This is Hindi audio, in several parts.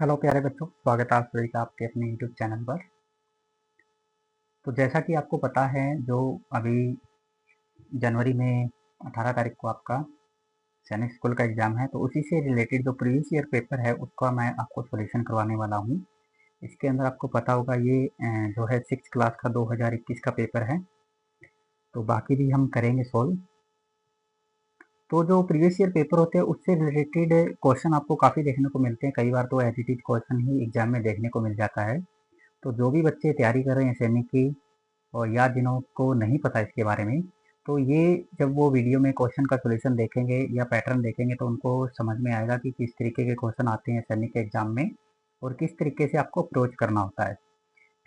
हेलो प्यारे बच्चों, स्वागत है आप सभी का आपके अपने यूट्यूब चैनल पर। तो जैसा कि आपको पता है, जो अभी जनवरी में 18 तारीख को आपका सैनिक स्कूल का एग्ज़ाम है, तो उसी से रिलेटेड जो प्रीवियस ईयर पेपर है उसका मैं आपको सॉल्यूशन करवाने वाला हूँ। इसके अंदर आपको पता होगा ये जो है 6th क्लास का 2021 का पेपर है, तो बाकी भी हम करेंगे सॉल्व। तो जो प्रीवियस ईयर पेपर होते हैं उससे रिलेटेड क्वेश्चन आपको काफ़ी देखने को मिलते हैं। कई बार तो एज इट इज क्वेश्चन ही एग्जाम में देखने को मिल जाता है। तो जो भी बच्चे तैयारी कर रहे हैं सैनिक की, और या जिनको नहीं पता इसके बारे में, तो ये जब वो वीडियो में क्वेश्चन का सॉल्यूशन देखेंगे या पैटर्न देखेंगे तो उनको समझ में आएगा कि किस तरीके के क्वेश्चन आते हैं सैनिक के एग्जाम में और किस तरीके से आपको अप्रोच करना होता है।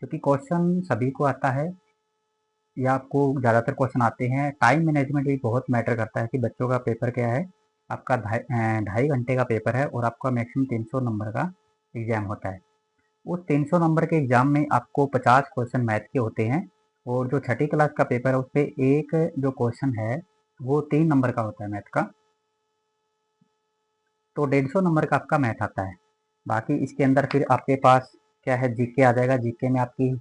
क्योंकि क्वेश्चन सभी को आता है या आपको ज़्यादातर क्वेश्चन आते हैं। टाइम मैनेजमेंट भी बहुत मैटर करता है कि बच्चों का पेपर क्या है। आपका ढाई घंटे का पेपर है और आपका मैक्सिमम 300 नंबर का एग्ज़ाम होता है। उस 300 नंबर के एग्ज़ाम में आपको 50 क्वेश्चन मैथ के होते हैं, और जो छठी क्लास का पेपर है उस पर एक जो क्वेश्चन है वो 3 नंबर का होता है मैथ का। तो 150 नंबर का आपका मैथ आता है। बाकी इसके अंदर फिर आपके पास क्या है, जीके आ जाएगा। जीके में आपकी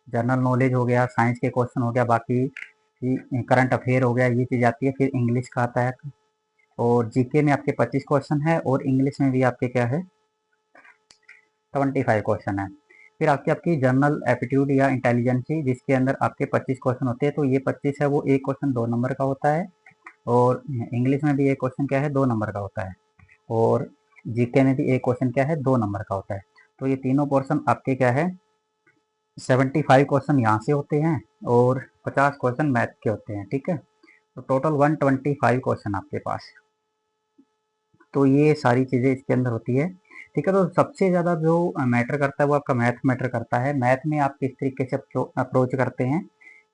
जनरल नॉलेज हो गया, साइंस के क्वेश्चन हो गया, बाकी करंट अफेयर हो गया, ये चीज़ आती है। फिर इंग्लिश का आता है, और जीके में आपके 25 क्वेश्चन है, और इंग्लिश में भी आपके क्या है 75 क्वेश्चन है। फिर आपकी आपकी जनरल एप्टीट्यूड या इंटेलिजेंसी, जिसके अंदर आपके 25 क्वेश्चन होते हैं। तो ये 25 है वो एक क्वेश्चन 2 नंबर का होता है, और इंग्लिश में भी एक क्वेश्चन क्या है 2 नंबर का होता है, और जीके में भी एक क्वेश्चन क्या है 2 नंबर का होता है। तो ये तीनों पोर्शन आपके क्या है 75 क्वेश्चन यहाँ से होते हैं, और 50 क्वेश्चन मैथ के होते हैं। ठीक है, तो टोटल 125 क्वेश्चन आपके पास। तो ये सारी चीज़ें इसके अंदर होती है। ठीक है, तो सबसे ज़्यादा जो मैटर करता है वो आपका मैथ मैटर करता है। मैथ में आप किस तरीके से अप्रोच करते हैं,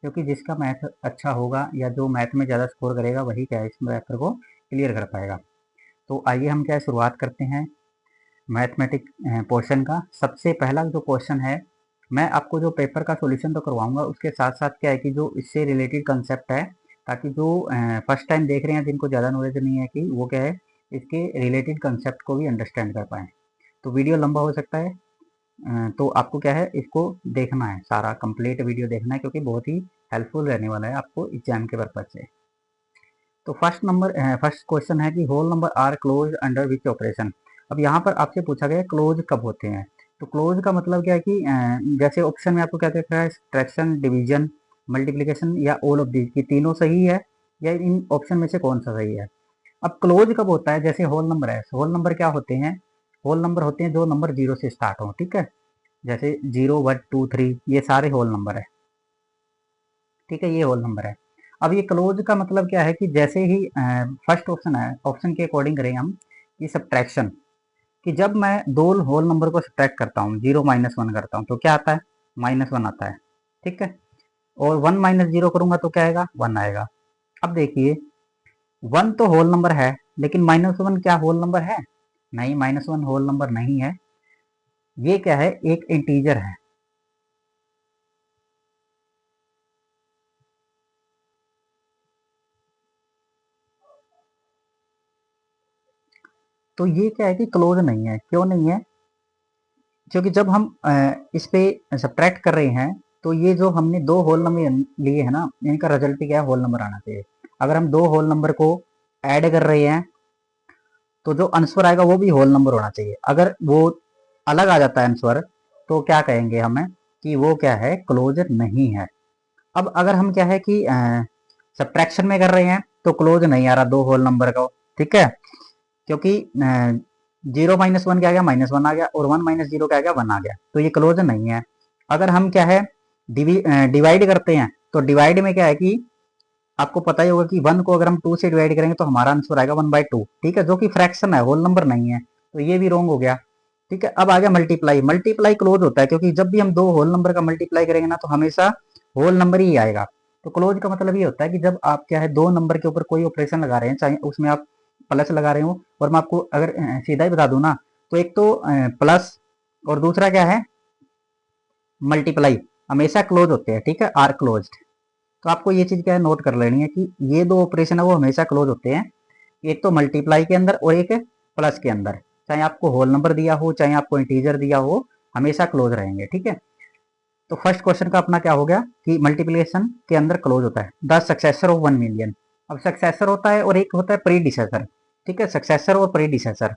क्योंकि जिसका मैथ अच्छा होगा या जो मैथ में ज़्यादा स्कोर करेगा वही क्या है इस पेपर को क्लियर कर पाएगा। तो आइए हम क्या है शुरुआत करते हैं मैथमेटिक पोर्शन का। सबसे पहला जो क्वेश्चन है, मैं आपको जो पेपर का सॉल्यूशन तो करवाऊंगा, उसके साथ साथ क्या है कि जो इससे रिलेटेड कंसेप्ट है, ताकि जो फर्स्ट टाइम देख रहे हैं जिनको ज़्यादा नॉलेज नहीं है कि वो क्या है इसके रिलेटेड कंसेप्ट को भी अंडरस्टैंड कर पाएँ। तो वीडियो लंबा हो सकता है, तो आपको क्या है इसको देखना है, सारा कंप्लीट वीडियो देखना है, क्योंकि बहुत ही हेल्पफुल रहने वाला है आपको एग्जाम के पर्पज से। तो फर्स्ट क्वेश्चन है कि whole number are close under which operation. अब यहाँ पर आपसे पूछा गया क्लोज कब होते हैं। तो क्लोज का मतलब क्या है कि जैसे ऑप्शन में आपको क्या दिख रहा है, सब्ट्रैक्शन, डिवीजन, मल्टीप्लिकेशन या ऑल ऑफ दीज, की तीनों सही है या इन ऑप्शन में से कौन सा सही है। अब क्लोज कब होता है, जैसे होल नंबर है। होल नंबर क्या होते हैं, होल नंबर होते हैं जो नंबर 0 से स्टार्ट हो। ठीक है, जैसे 0, 1, 2, 3 ये सारे होल नंबर है। ठीक है, ये होल नंबर है। अब ये क्लोज का मतलब क्या है कि जैसे ही फर्स्ट ऑप्शन है, ऑप्शन के अकॉर्डिंग करेंगे हम ये सब्ट्रैक्शन, कि जब मैं दो होल नंबर को सब्ट्रैक्ट करता हूँ, 0 माइनस 1 करता हूँ, तो क्या आता है -1 आता है। ठीक है, और 1 माइनस 0 करूंगा तो क्या आएगा 1 आएगा। अब देखिए 1 तो होल नंबर है, लेकिन -1 क्या होल नंबर है, नहीं, -1 होल नंबर नहीं है। ये क्या है, एक इंटीजर है। तो ये क्या है कि क्लोज नहीं है। क्यों नहीं है, क्योंकि जब हम इस पे सब्ट्रैक्ट कर रहे हैं, तो ये जो हमने दो होल नंबर लिए हैं ना, इनका रिजल्ट क्या है होल नंबर आना चाहिए। अगर हम दो होल नंबर को ऐड कर रहे हैं तो जो आंसर आएगा वो भी होल नंबर होना चाहिए। अगर वो अलग आ जाता है आंसर, तो क्या कहेंगे हमें कि वो क्या है क्लोज नहीं है। अब अगर हम क्या है कि सब्ट्रैक्शन में कर रहे हैं तो क्लोज नहीं आ रहा दो होल नंबर का। ठीक है, क्योंकि 0 - 1 क्या आ गया -1 आ गया, और 1 - 0 क्या आ गया 1 आ गया, तो ये क्लोज नहीं है। अगर हम क्या है डिवाइड करते हैं, तो डिवाइड में क्या है कि आपको पता ही होगा कि 1 को अगर हम 2 से डिवाइड करेंगे तो हमारा आंसर आएगा 1/2। ठीक है, जो कि फ्रैक्शन है, होल नंबर नहीं है, तो ये भी रॉन्ग हो गया। ठीक है, अब आ गया मल्टीप्लाई। मल्टीप्लाई क्लोज होता है, क्योंकि जब भी हम दो होल नंबर का मल्टीप्लाई करेंगे ना तो हमेशा होल नंबर ही आएगा। तो क्लोज का मतलब ये होता है कि जब आप क्या है दो नंबर के ऊपर कोई ऑपरेशन लगा रहे हैं, चाहे उसमें आप प्लस लगा रहे हो, और मैं आपको अगर सीधा ही बता दूं ना, तो एक तो प्लस और दूसरा क्या है मल्टीप्लाई, हमेशा क्लोज होते हैं। ठीक है, आर क्लोज्ड। तो आपको ये चीज क्या है नोट कर लेनी है कि ये दो ऑपरेशन है वो हमेशा क्लोज होते हैं, एक तो मल्टीप्लाई के अंदर और एक प्लस के अंदर। चाहे आपको होल नंबर दिया हो चाहे आपको इंटीजर दिया हो, हमेशा क्लोज रहेंगे। ठीक है, तो फर्स्ट क्वेश्चन का अपना क्या हो गया कि मल्टीप्लिकेशन के अंदर क्लोज होता है द सक्सेसर ऑफ 1 मिलियन। अब सक्सेसर होता है और एक होता है प्रीडिसेसर। ठीक है, सक्सेसर और प्रीडिसेसर।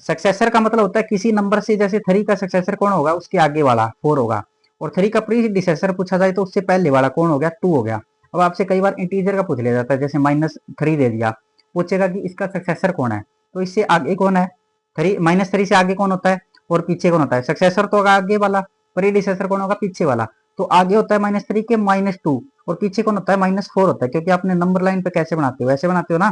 सक्सेसर का मतलब होता है किसी नंबर से, जैसे 3 का सक्सेसर कौन होगा, उसके आगे वाला 4 होगा, और 3 का प्रीडिसेसर पूछा जाए तो उससे पहले वाला कौन हो गया, 2 हो गया। अब आपसे कई बार इंटीजर का पूछ लिया जाता है, जैसे -3 दे दिया, पूछेगा कि इसका सक्सेसर कौन है, तो इससे आगे कौन है, -3 से आगे कौन होता है और पीछे कौन होता है, सक्सेसर तो होगा आगे वाला, प्रीडिसेसर कौन होगा, पीछे वाला। तो आगे होता है -3 के -2 और पीछे कौन होता है, -4 होता है, क्योंकि आपने नंबर लाइन पे कैसे बनाते हो, ऐसे बनाते हो ना,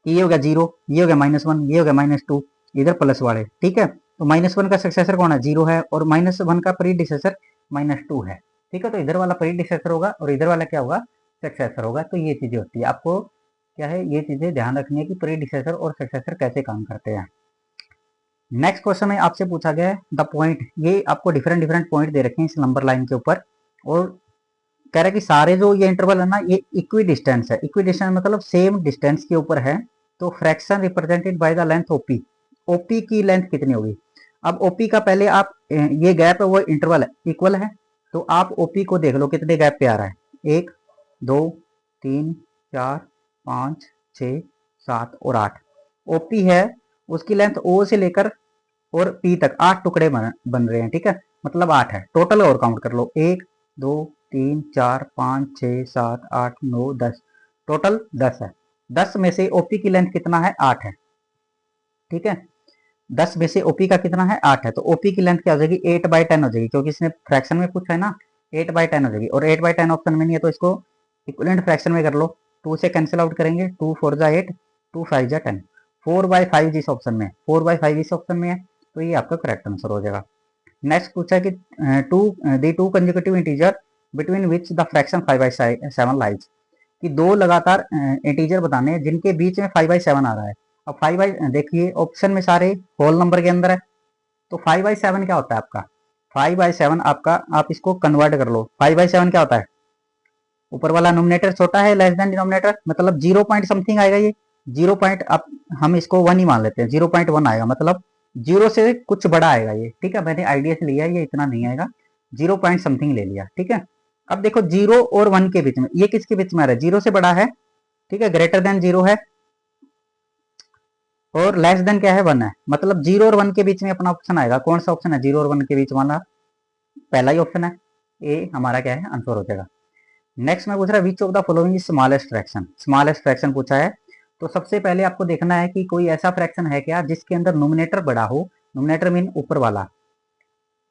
कि ये हो गया 0, ये हो गया -1, ये हो गया -2, इधर प्लस वाले। ठीक है, तो -1 का सक्सेसर कौन है, 0 है, और -1 का प्रीडिसेसर -2 है। ठीक है, तो इधर वाला प्रीडिसेसर होगा और इधर वाला क्या होगा, सक्सेसर होगा। तो ये चीजें होती है, आपको क्या है, ये चीजें ध्यान रखनी है कि प्रीडिसेसर और सक्सेसर कैसे काम करते हैं। नेक्स्ट क्वेश्चन में आपसे पूछा गया है द पॉइंट, ये आपको डिफरेंट डिफरेंट पॉइंट दे रखे हैं इस नंबर लाइन के ऊपर, और कह रहा है कि सारे जो ये इंटरवल है ना, ये इक्वी डिस्टेंस है। इक्वी डिस्टेंस मतलब सेम डिस्टेंस के ऊपर है। तो fraction represented by the length OP, OP की लेंथ कितनी होगी। अब ओपी का पहले आप ये गैप है वो इंटरवल है, इक्वल है, तो आप ओपी को देख लो कितने गैप पे आ रहा है, 1 2 3 4 5 6 7 और 8। ओपी है, उसकी लेंथ ओ से लेकर और पी तक 8 टुकड़े बन रहे हैं। ठीक है, मतलब 8 है टोटल, और काउंट कर लो, 1 2 3 4 5 6 7 8 9 10, टोटल 10 है। 10 में से ओपी की लेंथ कितना है, 8 है। ठीक है, 10 में से ओपी का कितना है, 8 है, तो ओपी की लेंथ क्या हो जाएगी, 8/10 हो जाएगी, क्योंकि इसने फ्रैक्शन में पूछा है ना, 8/10 हो जाएगी, और 8/10 ऑप्शन में नहीं है तो इसको इक्विवेलेंट फ्रैक्शन में कर लो, 2 से कैंसिल आउट करेंगे, 2 4 जा 8, 2 5 जा 10, 4/5 जिस ऑप्शन में, 4/5 इस ऑप्शन में है, तो ये आपका करेक्ट आंसर हो जाएगा। नेक्स्ट पूछा है कि to consecutive integer between which the fraction 5/7 lies, कि दो लगातार इंटीजर बताने हैं जिनके बीच में 5/7 आ रहा है। अब 5 देखिए ऑप्शन में सारे होल नंबर के अंदर है, तो 5/7 क्या होता है आपका, 5/7 आपका, आप इसको कन्वर्ट कर लो, 5/7 क्या होता है, ऊपर वाला नोमिनेटर छोटा है लेस देन डिनोमिनेटर, मतलब 0 पॉइंट समथिंग आएगा, ये 0 पॉइंट, आप हम इसको 1 ही मान लेते हैं, 0.1 आएगा, मतलब 0 से कुछ बड़ा आएगा ये। ठीक है, मैंने आइडिया से लिया, ये इतना नहीं आएगा, 0 पॉइंट समथिंग ले लिया। ठीक है, अब देखो 0 और 1 के बीच में, ये किसके बीच में आ रहा है, 0 से बड़ा है, ठीक है, ग्रेटर देन 0 है, और लेस देन क्या है, 1 है, मतलब 0 और 1 के बीच में अपना ऑप्शन आएगा, कौन सा ऑप्शन है, 0 और 1 के बीच वाला पहला ही ऑप्शन है, ए हमारा क्या है, आंसर हो जाएगा। नेक्स्ट में पूछ रहा है which of the following is smallest fraction, smallest fraction पूछा है, तो सबसे पहले आपको देखना है कि कोई ऐसा फ्रैक्शन है क्या जिसके अंदर नोमिनेटर बड़ा हो, नोमिनेटर मीन ऊपर वाला,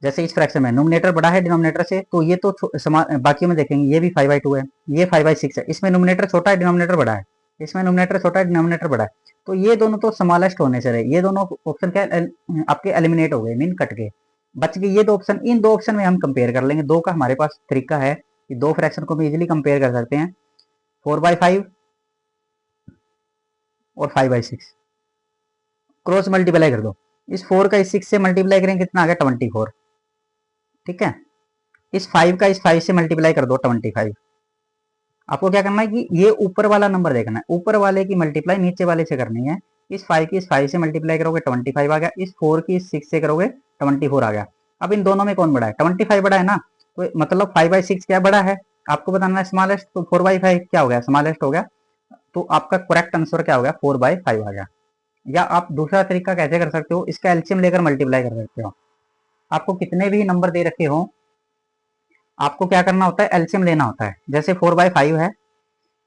जैसे इस फ्रैक्शन में नोमिनेटर बड़ा है डिनोमिनेटर से, तो ये तो बाकी में देखेंगे, ये भी 5/2 है, ये 5/6 है, इसमें नोमिनेटर छोटा है डिनोमिनेटर बड़ा है, इसमें नोमिनेटर छोटा है डिनोमिनेटर बड़ा है, तो ये दोनों तो स्मॉलेस्ट होने से रहे, ये दोनों ऑप्शन क्या आपके एलिमिनेट हो गए, मीन कट गए, बच गए ये दो ऑप्शन। इन दो ऑप्शन में हम कंपेयर कर लेंगे, दो का हमारे पास तरीका है कि दो फ्रैक्शन को भी इजिली कंपेयर कर सकते हैं, 4/5 और 5/6, क्रॉस मल्टीप्लाई कर दो, इस 4 का इस 6 से मल्टीप्लाई करेंगे कितना आ गया, 24। ठीक है, इस 5 का इस 5 से मल्टीप्लाई कर दो, 25। आपको क्या करना है कि ये ऊपर वाला नंबर देखना है, ऊपर वाले की मल्टीप्लाई नीचे वाले से करनी है, इस 5 की इस 5 से मल्टीप्लाई करोगे 25 आ गया, इस 4 की इस 6 से करोगे 24 आ गया। अब इन दोनों में कौन बड़ा है, 25 बड़ा है ना, तो मतलब 5/6 क्या बड़ा है, आपको बताना है स्मॉलेस्ट, तो 4/5 क्या हो गया, स्मॉलेस्ट हो गया, तो आपका करेक्ट आंसर क्या हो गया, 4/5 आ गया। या आप दूसरा तरीका कैसे कर सकते हो, इसका एलसीएम लेकर मल्टीप्लाई कर सकते हो, आपको कितने भी नंबर दे रखे हो, आपको क्या करना होता है, एलसीएम लेना होता है, जैसे 4/5 है,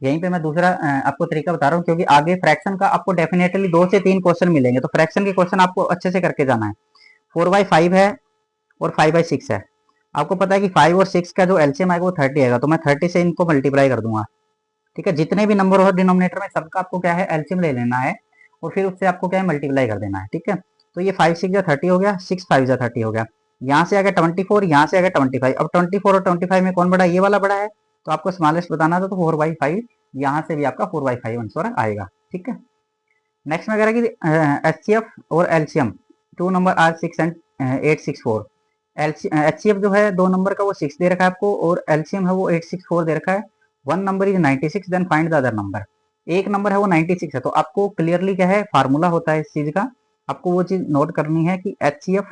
यहीं पे मैं दूसरा आपको तरीका बता रहा हूँ, क्योंकि आगे फ्रैक्शन का आपको डेफिनेटली 2 से 3 क्वेश्चन मिलेंगे, तो फ्रैक्शन के क्वेश्चन आपको अच्छे से करके जाना है। 4/5 है और 5/6 है, आपको पता है कि 5 और 6 का जो एलसीएम आएगा वो 30 आएगा, तो मैं 30 से इनको मल्टीप्लाई कर दूंगा। ठीक है, जितने भी नंबर हो डिनोमिनेटर में सबका आपको क्या है, एलसीएम ले लेना है, और फिर उससे आपको क्या है, मल्टीप्लाई कर देना है। ठीक है, तो ये 5 6 जा 30 हो गया, 6 5 जा 30 हो गया, यहाँ से आ गया 24, यहाँ से आ गया 25। अब 24 और 25 में कौन बड़ा है, ये वाला बड़ा है, तो आपको स्मॉलेस्ट बताना था, तो 4/5, यहाँ से भी आपका 4/5 आंसर आएगा। ठीक है, नेक्स्ट में कह रहा है कि एचसीएफ और LCM, two number are 6 and 864। HCF जो है दो नंबर का वो 6 दे रखा है आपको, और एलसीएम है वो 864 दे रखा है। One number is 96, then find the other number, एक नंबर है वो 96 है, तो आपको क्लियरली क्या है, फार्मूला होता है इस चीज का आपको वो चीज़ नोट करनी है कि HCF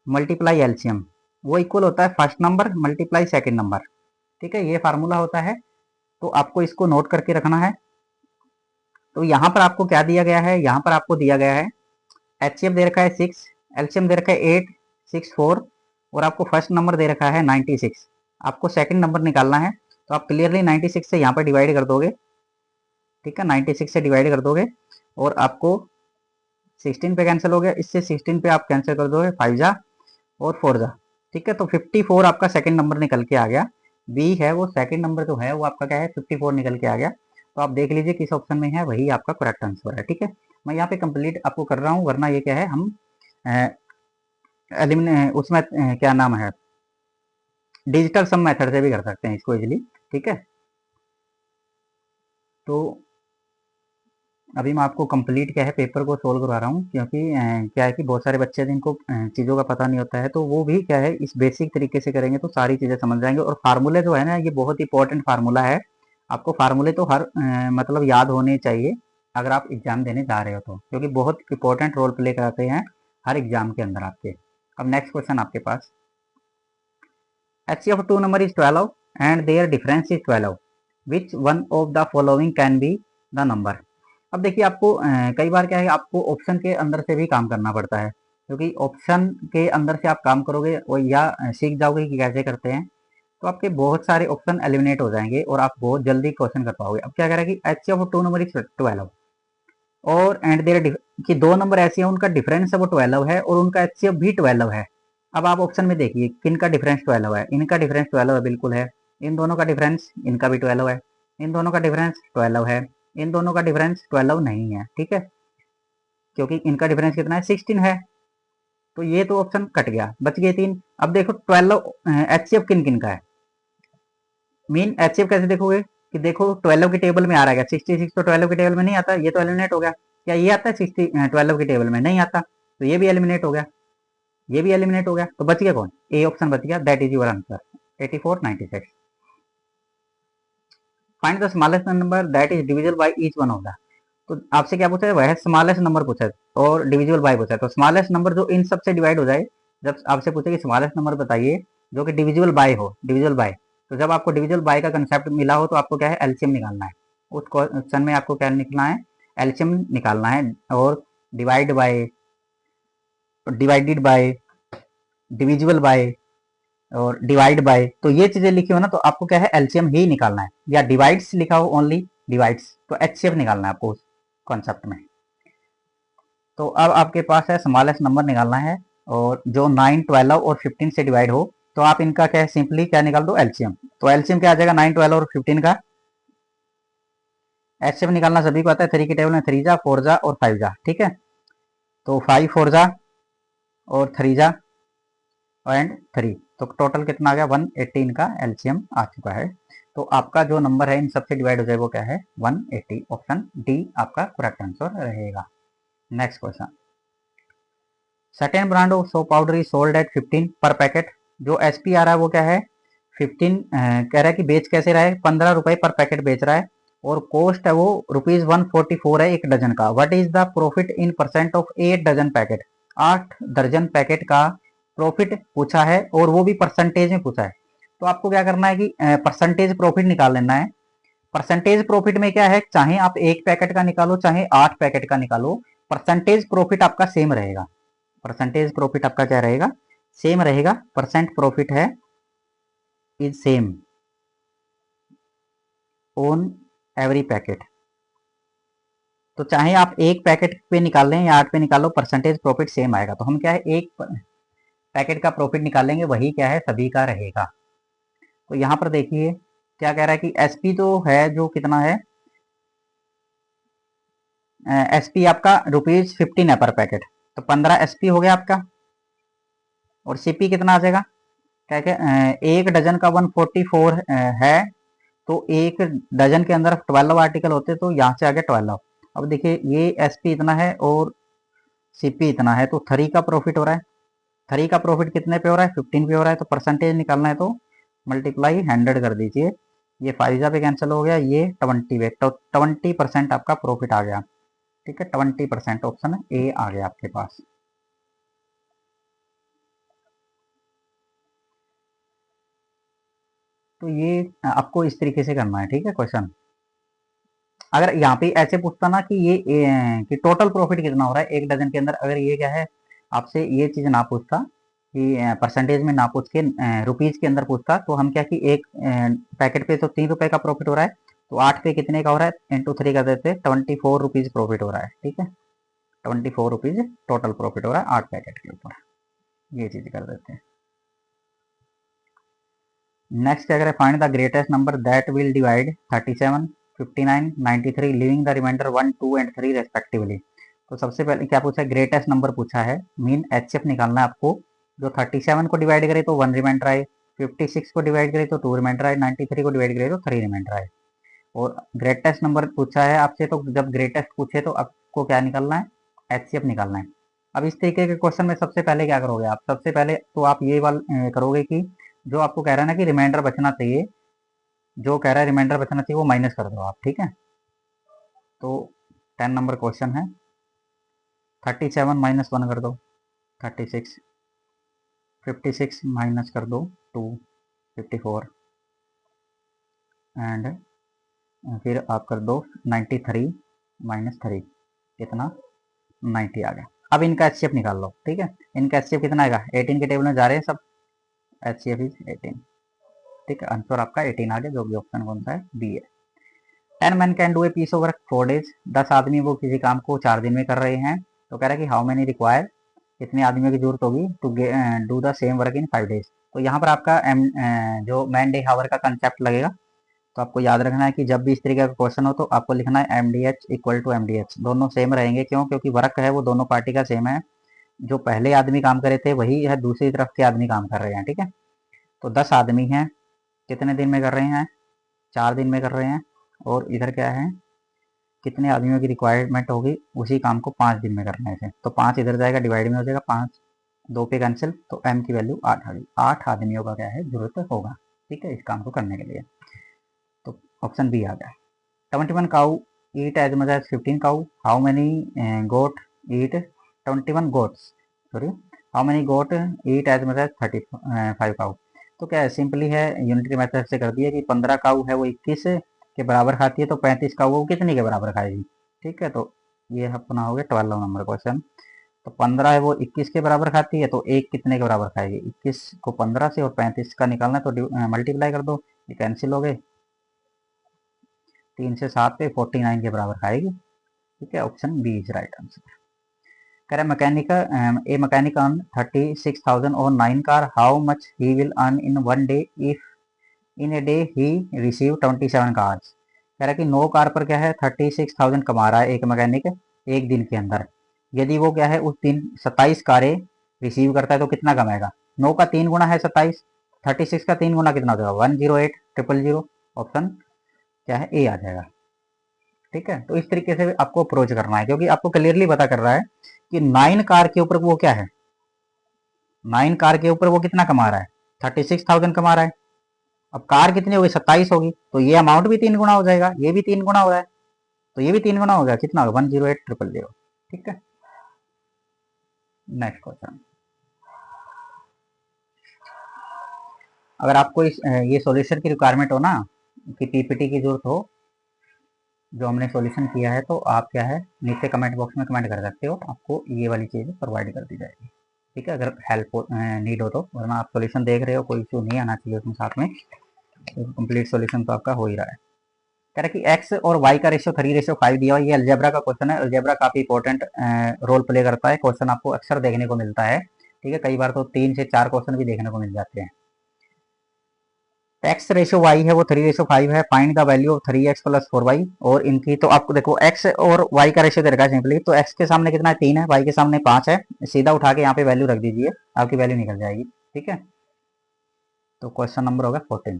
मल्टीप्लाई एलसीएम वो इक्वल होता है first number multiply second number. ठीक है, ये फार्मूला होता है, तो आपको इसको नोट करके रखना है। तो यहाँ पर आपको क्या दिया गया है, यहाँ पर आपको दिया गया है HCF दे रखा है 6, एलसीएम दे रखा है 8, 6, 4 और आपको फर्स्ट नंबर दे रखा है 96। आपको सेकंड नंबर निकालना है, तो आप क्लियरली 96 से यहाँ पर डिवाइड कर दोगे। ठीक है, 96 से डिवाइड कर दोगे और आपको 16 पे कैंसिल हो गया, इससे 16 पे आप कैंसिल कर दोगे 5 जा और 4 जा। ठीक है, तो 54 आपका सेकंड नंबर निकल के आ गया। बी है वो सेकंड नंबर जो है वो आपका क्या है 54 निकल के आ गया। तो आप देख लीजिए किस ऑप्शन में है, वही आपका करेक्ट आंसर है। ठीक है, मैं यहाँ पे कंप्लीट आपको कर रहा हूँ, वरना ये क्या है हम उसमें क्या नाम है डिजिटल सम मेथड से भी कर सकते हैं इसको इजिली। ठीक है, तो अभी मैं आपको कंप्लीट क्या है पेपर को सोल्व करवा रहा हूँ, क्योंकि क्या है कि बहुत सारे बच्चे जिनको चीज़ों का पता नहीं होता है, तो वो भी क्या है इस बेसिक तरीके से करेंगे तो सारी चीज़ें समझ जाएंगे। और फार्मूले जो है ना ये बहुत इंपॉर्टेंट फार्मूला है। आपको फार्मूले तो हर मतलब याद होने चाहिए अगर आप एग्जाम देने जा रहे हो तो, क्योंकि बहुत इंपॉर्टेंट रोल प्ले कराते हैं हर एग्जाम के अंदर आपके। अब नेक्स्ट क्वेश्चन आपके पास, HCF of two number is 12 and their difference is 12. Which one of the following can be the number? अब देखिए आपको कई बार क्या है आपको ऑप्शन के अंदर से भी काम करना पड़ता है, क्योंकि ऑप्शन के अंदर से आप काम करोगे और या सीख जाओगे कि कैसे करते हैं, तो आपके बहुत सारे ऑप्शन एलिमिनेट हो जाएंगे और आप बहुत जल्दी क्वेश्चन कर पाओगे। अब क्या कह रहा है कि HCF of two number is 12 और एंड देयर कि दो नंबर ऐसे हैं उनका डिफरेंस है वो 12 है और उनका HCF भी 12 है। अब आप ऑप्शन में देखिए किन का डिफरेंस 12 है, इनका डिफरेंस 12 है बिल्कुल है, इन दोनों का डिफरेंस इनका भी 12 है, इन दोनों का डिफरेंस 12 है, इन दोनों का डिफरेंस 12 नहीं है। ठीक है, क्योंकि इनका डिफरेंस कितना है 16 है, तो ये तो ऑप्शन कट गया, बच गए 3। अब देखो 12 HCF किन किन का है, मीन HCF कैसे देखोगे कि देखो 12 की टेबल में आ रहा है, 66 तो 12 की टेबल में नहीं आता, ये तो एलिमिनेट हो गया। क्या ये आता है 12 की टेबल में नहीं आता, तो ये भी एलिमिनेट हो गया, ये भी एलिमिनेट हो गया, तो बच गया कौन, ए ऑप्शन बच गया, that is your answer 84, 96। Find the smallest number that is divisible by each one of the, तो आपसे क्या पूछा है, वह स्मॉलेस्ट नंबर पूछा है और डिविजिबल बाय पूछा है, तो स्मॉलेस्ट नंबर जो इन सब से डिवाइड हो जाए, जब आपसे पूछे कि स्मॉलेस्ट नंबर बताइए जो कि डिविजिबल बाय हो, डिविजिबल बाय, तो जब आपको डिविजिबल बाय का कंसेप्ट मिला हो तो आपको क्या है एलसीएम निकालना है। उस क्वेश्चन में आपको क्या निकलना है, एलसीएम निकालना है, और divide by, divided by, divisible by और डिवाइड बाय, तो ये चीजें लिखी हो ना तो आपको क्या है एलसीएम ही निकालना है, या डिवाइड्स लिखा हो ओनली डिवाइड्स तो एचसीएफ निकालना है आपको उस कॉन्सेप्ट में। तो अब आपके पास है स्मॉलेस्ट नंबर निकालना है, और जो 9, 12 और 15 से डिवाइड हो, तो आप इनका क्या है सिंपली क्या निकाल दो एलसीएम, तो एलसीएम क्या आ जाएगा 9, 12 और 15 का। एचसीएफ निकालना सभी को आता है, 3 की टेबल में 3 जा, 4 जा और 5 जा। ठीक है, तो 5 4 जा और 3 जा एंड 3, तो टोटल कितना आ गया 118 का एलसीएम आ चुका है। तो आपका जो नंबर है इन सबसे डिवाइड हो जाए वो क्या है 180, ऑप्शन डी आपका करेक्ट आंसर रहेगा। Next question, certain brand of soap powder is sold at 15 पर पैकेट, जो एसपी आ रहा है वो क्या है 15, कह रहा है कि बेच कैसे रहा है 15 रुपए पर पैकेट बेच रहा है, और कॉस्ट है वो ₹144 है एक डजन का। What is the profit in percent of 8 dozen packet, 8 दर्जन पैकेट का प्रॉफिट पूछा है और वो भी परसेंटेज में पूछा है। तो आपको क्या करना है कि परसेंटेज प्रॉफिट निकाल लेना है। परसेंटेज प्रॉफिट में क्या है, चाहे आप एक पैकेट का निकालो चाहे 8 पैकेट का निकालो, परसेंटेज प्रॉफिट आपका सेम रहेगा। परसेंटेज प्रॉफिट आपका क्या रहेगा, सेम रहेगा, परसेंट प्रॉफिट है is same on every packet. तो चाहे आप एक पैकेट पे निकाल लें या 8 पे निकालो, परसेंटेज प्रॉफिट सेम आएगा। तो हम क्या है एक पैकेट का प्रॉफिट निकालेंगे, वही क्या है सभी का रहेगा। तो यहाँ पर देखिए क्या कह रहा है कि एसपी तो है जो कितना है, एसपी आपका ₹15 है पर पैकेट, तो 15 एसपी हो गया आपका, और सीपी कितना आ जाएगा, क्या क्या एक डजन का 144 है, तो एक डजन के अंदर 12 आर्टिकल होते, तो यहाँ से आ गया 12। अब देखिए ये एसपी इतना है और सीपी इतना है, तो 3 का प्रॉफिट हो रहा है, 3 का प्रॉफिट कितने पे हो रहा है 15 पे हो रहा है, तो परसेंटेज निकालना है तो मल्टीप्लाई 100 कर दीजिए, ये 5 पे कैंसिल हो गया, ये 20 पे, तो 20% आपका प्रॉफिट आ गया। ठीक है, 20% ऑप्शन ए आ गया आपके पास। तो ये आपको इस तरीके से करना है, ठीक है क्वेश्चन। अगर यहाँ पे ऐसे पूछता ना कि कि टोटल प्रॉफिट कितना हो रहा है एक डजन के अंदर, अगर ये क्या है आपसे ये चीज ना पूछता कि परसेंटेज में ना पूछ के रुपीज के अंदर पूछता, तो हम क्या कि एक पैकेट पे तो 3 रुपए का प्रॉफिट हो रहा है, तो 8 पे कितने का हो रहा है इंटू 3 कर देते, 24 रुपीज प्रॉफिट हो रहा है, ठीक है। 24 रुपीज टोटल प्रॉफिट हो रहा है 8 पैकेट के ऊपर, ये चीज कर देते हैं। नेक्स्ट क्या करें, find the greatest number that will divide 37, 59, 93 living the remainder 1, 2 and 3 respectively. तो सबसे पहले क्या पूछा है, ग्रेटेस्ट नंबर पूछा है, मीन एचसीएफ निकालना है आपको। जो 37 को डिवाइड करे तो 1 रिमाइंडर आए, 56 को डिवाइड करे तो 2 रिमाइंडर आए, 93 को डिवाइड करे तो 3 रिमाइंडर आए। और ग्रेटेस्ट नंबर पूछा है आपसे, तो जब ग्रेटेस्ट पूछे तो आपको क्या निकालना है, एचसीएफ निकालना है। अब इस तरीके के क्वेश्चन में सबसे पहले क्या करोगे आप, सबसे पहले तो आप ये करोगे कि जो आपको कह रहा है ना कि रिमाइंडर बचना चाहिए, जो कह रहा है रिमाइंडर बचना चाहिए वो माइनस कर दो आप, ठीक है। तो 10 नंबर क्वेश्चन है, 37 माइनस 1 कर दो 36, 56 माइनस कर दो 2, 54 एंड फिर आप कर दो 93 माइनस 3, कितना 90 आ गया। अब इनका एचसीएफ निकाल लो, ठीक है। इनका एचसीएफ कितना आएगा, 18 के टेबल में जा रहे हैं सब, एचसीएफ इज 18, ठीक है। आंसर आपका 18 आ गया, जो भी ऑप्शन कौन सा है, बी है। 10 man can do a piece of work 4 days, 10 आदमी वो किसी काम को 4 दिन में कर रहे हैं। तो कह रहा है कि हाउ मैनी रिक्वायर, कितने आदमियों की जरूरत होगी to do the same work in 5 days. तो यहाँ पर आपका जो मैन डे हावर का कंसेप्ट लगेगा। तो आपको याद रखना है कि जब भी इस तरीके का क्वेश्चन हो तो आपको लिखना है M D H equal to M D H, दोनों सेम रहेंगे। क्यों, क्योंकि वर्क है वो दोनों पार्टी का सेम है, जो पहले आदमी काम करे थे वही है दूसरी तरफ के आदमी काम कर रहे हैं, ठीक है। तो 10 आदमी हैं, कितने दिन में कर रहे हैं, 4 दिन में कर रहे हैं। और इधर क्या है, कितने आदमियों की रिक्वायरमेंट होगी उसी काम को 5 दिन में करने से। तो 5 इधर जाएगा, डिवाइड में हो जाएगा, 5 2 पे कैंसिल, तो एम की वैल्यू 8 आ गई। 8 आदमियों का क्या है जरूरत होगा, ठीक है, इस काम को करने के लिए। तो ऑप्शन बी आ गया। 21 cow eat as much as 15 cow, how many goat eat 21 goats, sorry how many goat eat as much as 35 cow. तो क्या है, सिंपली है, यूनिटरी मेथड से कर दिया कि 15 काउ है वो 21 के बराबर खाती है, तो 35 काउ वो कितने के बराबर खाएगी, ठीक है। तो ये अपना हो गया 12 नंबर क्वेश्चन। तो 15 है वो 21 के बराबर खाती है, तो एक कितने के बराबर खाएगी, 21 को 15 से और 35 का निकालना है तो मल्टीप्लाई कर दो, ये कैंसिल हो गए, 3 से 7 पे 49 के बराबर खाएगी, ठीक है। Option B is right answer. कह रहा मैकेनिकल ए मैकेनिक अर्न 36,000 और 9 car, how much he will earn in 1 day if in a day he receive 27 cars. कह रहा है कि 9 कार पर क्या है 36,000 कमा रहा है एक मैकेनिक एक दिन के अंदर। यदि वो क्या है उस दिन 27 कारें रिसीव करता है तो कितना कमाएगा, 9 का 3 गुना है 27, 36 का 3 गुना कितना हो जाएगा 108,000। ऑप्शन क्या है ए आ जाएगा, ठीक है। तो इस तरीके से आपको अप्रोच करना है, क्योंकि आपको क्लियरली पता कर रहा है कि 9 कार के ऊपर वो क्या है, 9 कार के ऊपर वो कितना कमा रहा है 36,000 कमा रहा है। अब कार कितनी होगी 27 होगी, तो ये अमाउंट भी 3 गुना हो जाएगा, ये भी 3 गुना हो रहा है, तो ये भी 3 गुना हो गया, कितना होगा 108,000, ठीक है। नेक्स्ट क्वेश्चन, अगर आपको ये सॉल्यूशन की रिक्वायरमेंट हो ना, कि पीपीटी की जरूरत हो जो हमने सॉल्यूशन किया है, तो आप क्या है नीचे कमेंट बॉक्स में कमेंट कर सकते हो, आपको ये वाली चीज़ प्रोवाइड कर दी जाएगी, ठीक है, अगर हेल्प नीड हो तो। वरना आप सॉल्यूशन देख रहे हो, कोई इशू नहीं आना चाहिए उसमें साथ में, तो कंप्लीट सॉल्यूशन तो आपका हो ही रहा है। कह रहा है कि एक्स और वाई का रेशियो 3:5 दिया हुआ, ये अलजेब्रा का क्वेश्चन है। अलजेब्रा काफी इंपॉर्टेंट रोल प्ले करता है, क्वेश्चन आपको अक्सर देखने को मिलता है, ठीक है। कई बार तो 3 से 4 क्वेश्चन भी देखने को मिल जाते हैं। एक्स रेशियो वाई है वो 3:5 है, find the value of 3x plus 4y। और इनकी तो आपको देखो एक्स और वाई का रेशियो दे रखा है सिंपली, तो एक्स के सामने कितना है 3 है, वाई के सामने 5 है, सीधा उठा के यहाँ पे वैल्यू रख दीजिए, आपकी वैल्यू निकल जाएगी, ठीक है। तो क्वेश्चन नंबर होगा 14।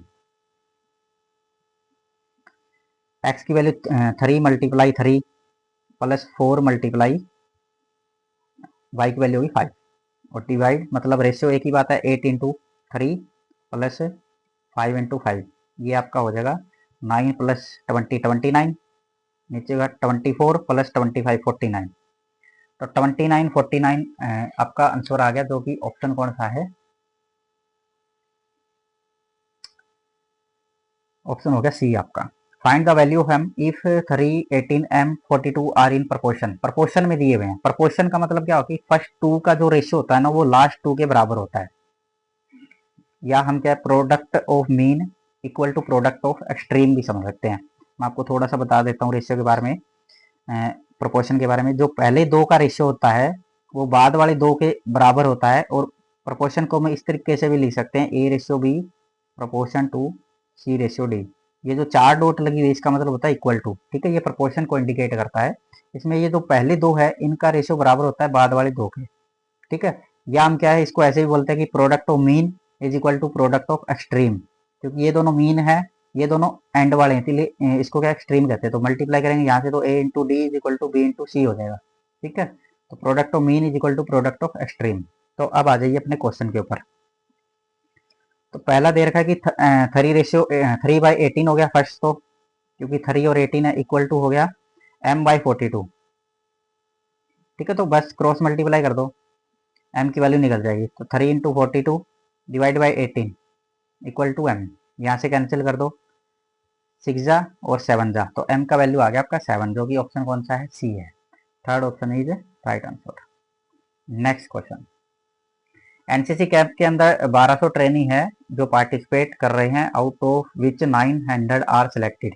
एक्स की value 3 multiply 3 plus 4 multiply y की वैल्यू होगी 5, और डिवाइड मतलब रेशियो एक ही बात है, 8 × 3 प्लस 5 × 5, ये आपका हो जाएगा 9 + 20 29, नीचे का 24 प्लस 25 49। तो 29 49 आपका आंसर आ गया, जो कि ऑप्शन कौन सा है, ऑप्शन हो गया सी आपका। Find the value of M if 3 18 M 42 are in proportion. Proportion में दिए हुए हैं। प्रपोर्शन का मतलब क्या होगा कि फर्स्ट टू का जो रेशियो होता है ना वो लास्ट टू के बराबर होता है, या हम क्या product of mean equal to product of extreme भी समझ सकते हैं। मैं आपको थोड़ा सा बता देता हूँ रेशियो के बारे में, प्रोपोर्शन के बारे में। जो पहले दो का रेशियो होता है वो बाद वाले दो के बराबर होता है। और प्रोपोर्शन को हम इस तरीके से भी लिख सकते हैं, A ratio B proportion to C ratio D. ये जो चार डॉट लगी हुई इसका मतलब होता है इक्वल टू, ठीक है, ये प्रोपोर्शन को इंडिकेट करता है। इसमें ये जो पहले दो है इनका रेशियो बराबर होता है बाद वाले दो के, ठीक है। या हम क्या है इसको ऐसे भी बोलते हैं कि product of mean is equal to product of extreme, क्योंकि ये दोनों मीन है, ये दोनों एंड वाले हैं, इसलिए इसको क्या एक्सट्रीम कहते हैं। तो मल्टीप्लाई करेंगे यहाँ से तो a into d is equal to b into c हो जाएगा, ठीक है। तो product of mean is equal to product of extreme. तो अब आ जाइए अपने क्वेश्चन के ऊपर। तो पहला दे रखा है कि 3/18 हो गया फर्स्ट, तो क्योंकि 3 और 18 है इक्वल टू हो गया m/42, ठीक है। तो बस क्रॉस मल्टीप्लाई कर दो, m की वैल्यू निकल जाएगी। तो 3 into 42 divide by 18 equal to m, यहाँ से कैंसिल कर दो, 6 जा और 7 जा, तो m का वैल्यू आ गया आपका 7, जो कि ऑप्शन कौन सा है, सी है। Third option is right answer. Next question. NCC camp के अंदर 1200 ट्रेनी है जो पार्टिसिपेट कर रहे हैं, out of which 900 are selected.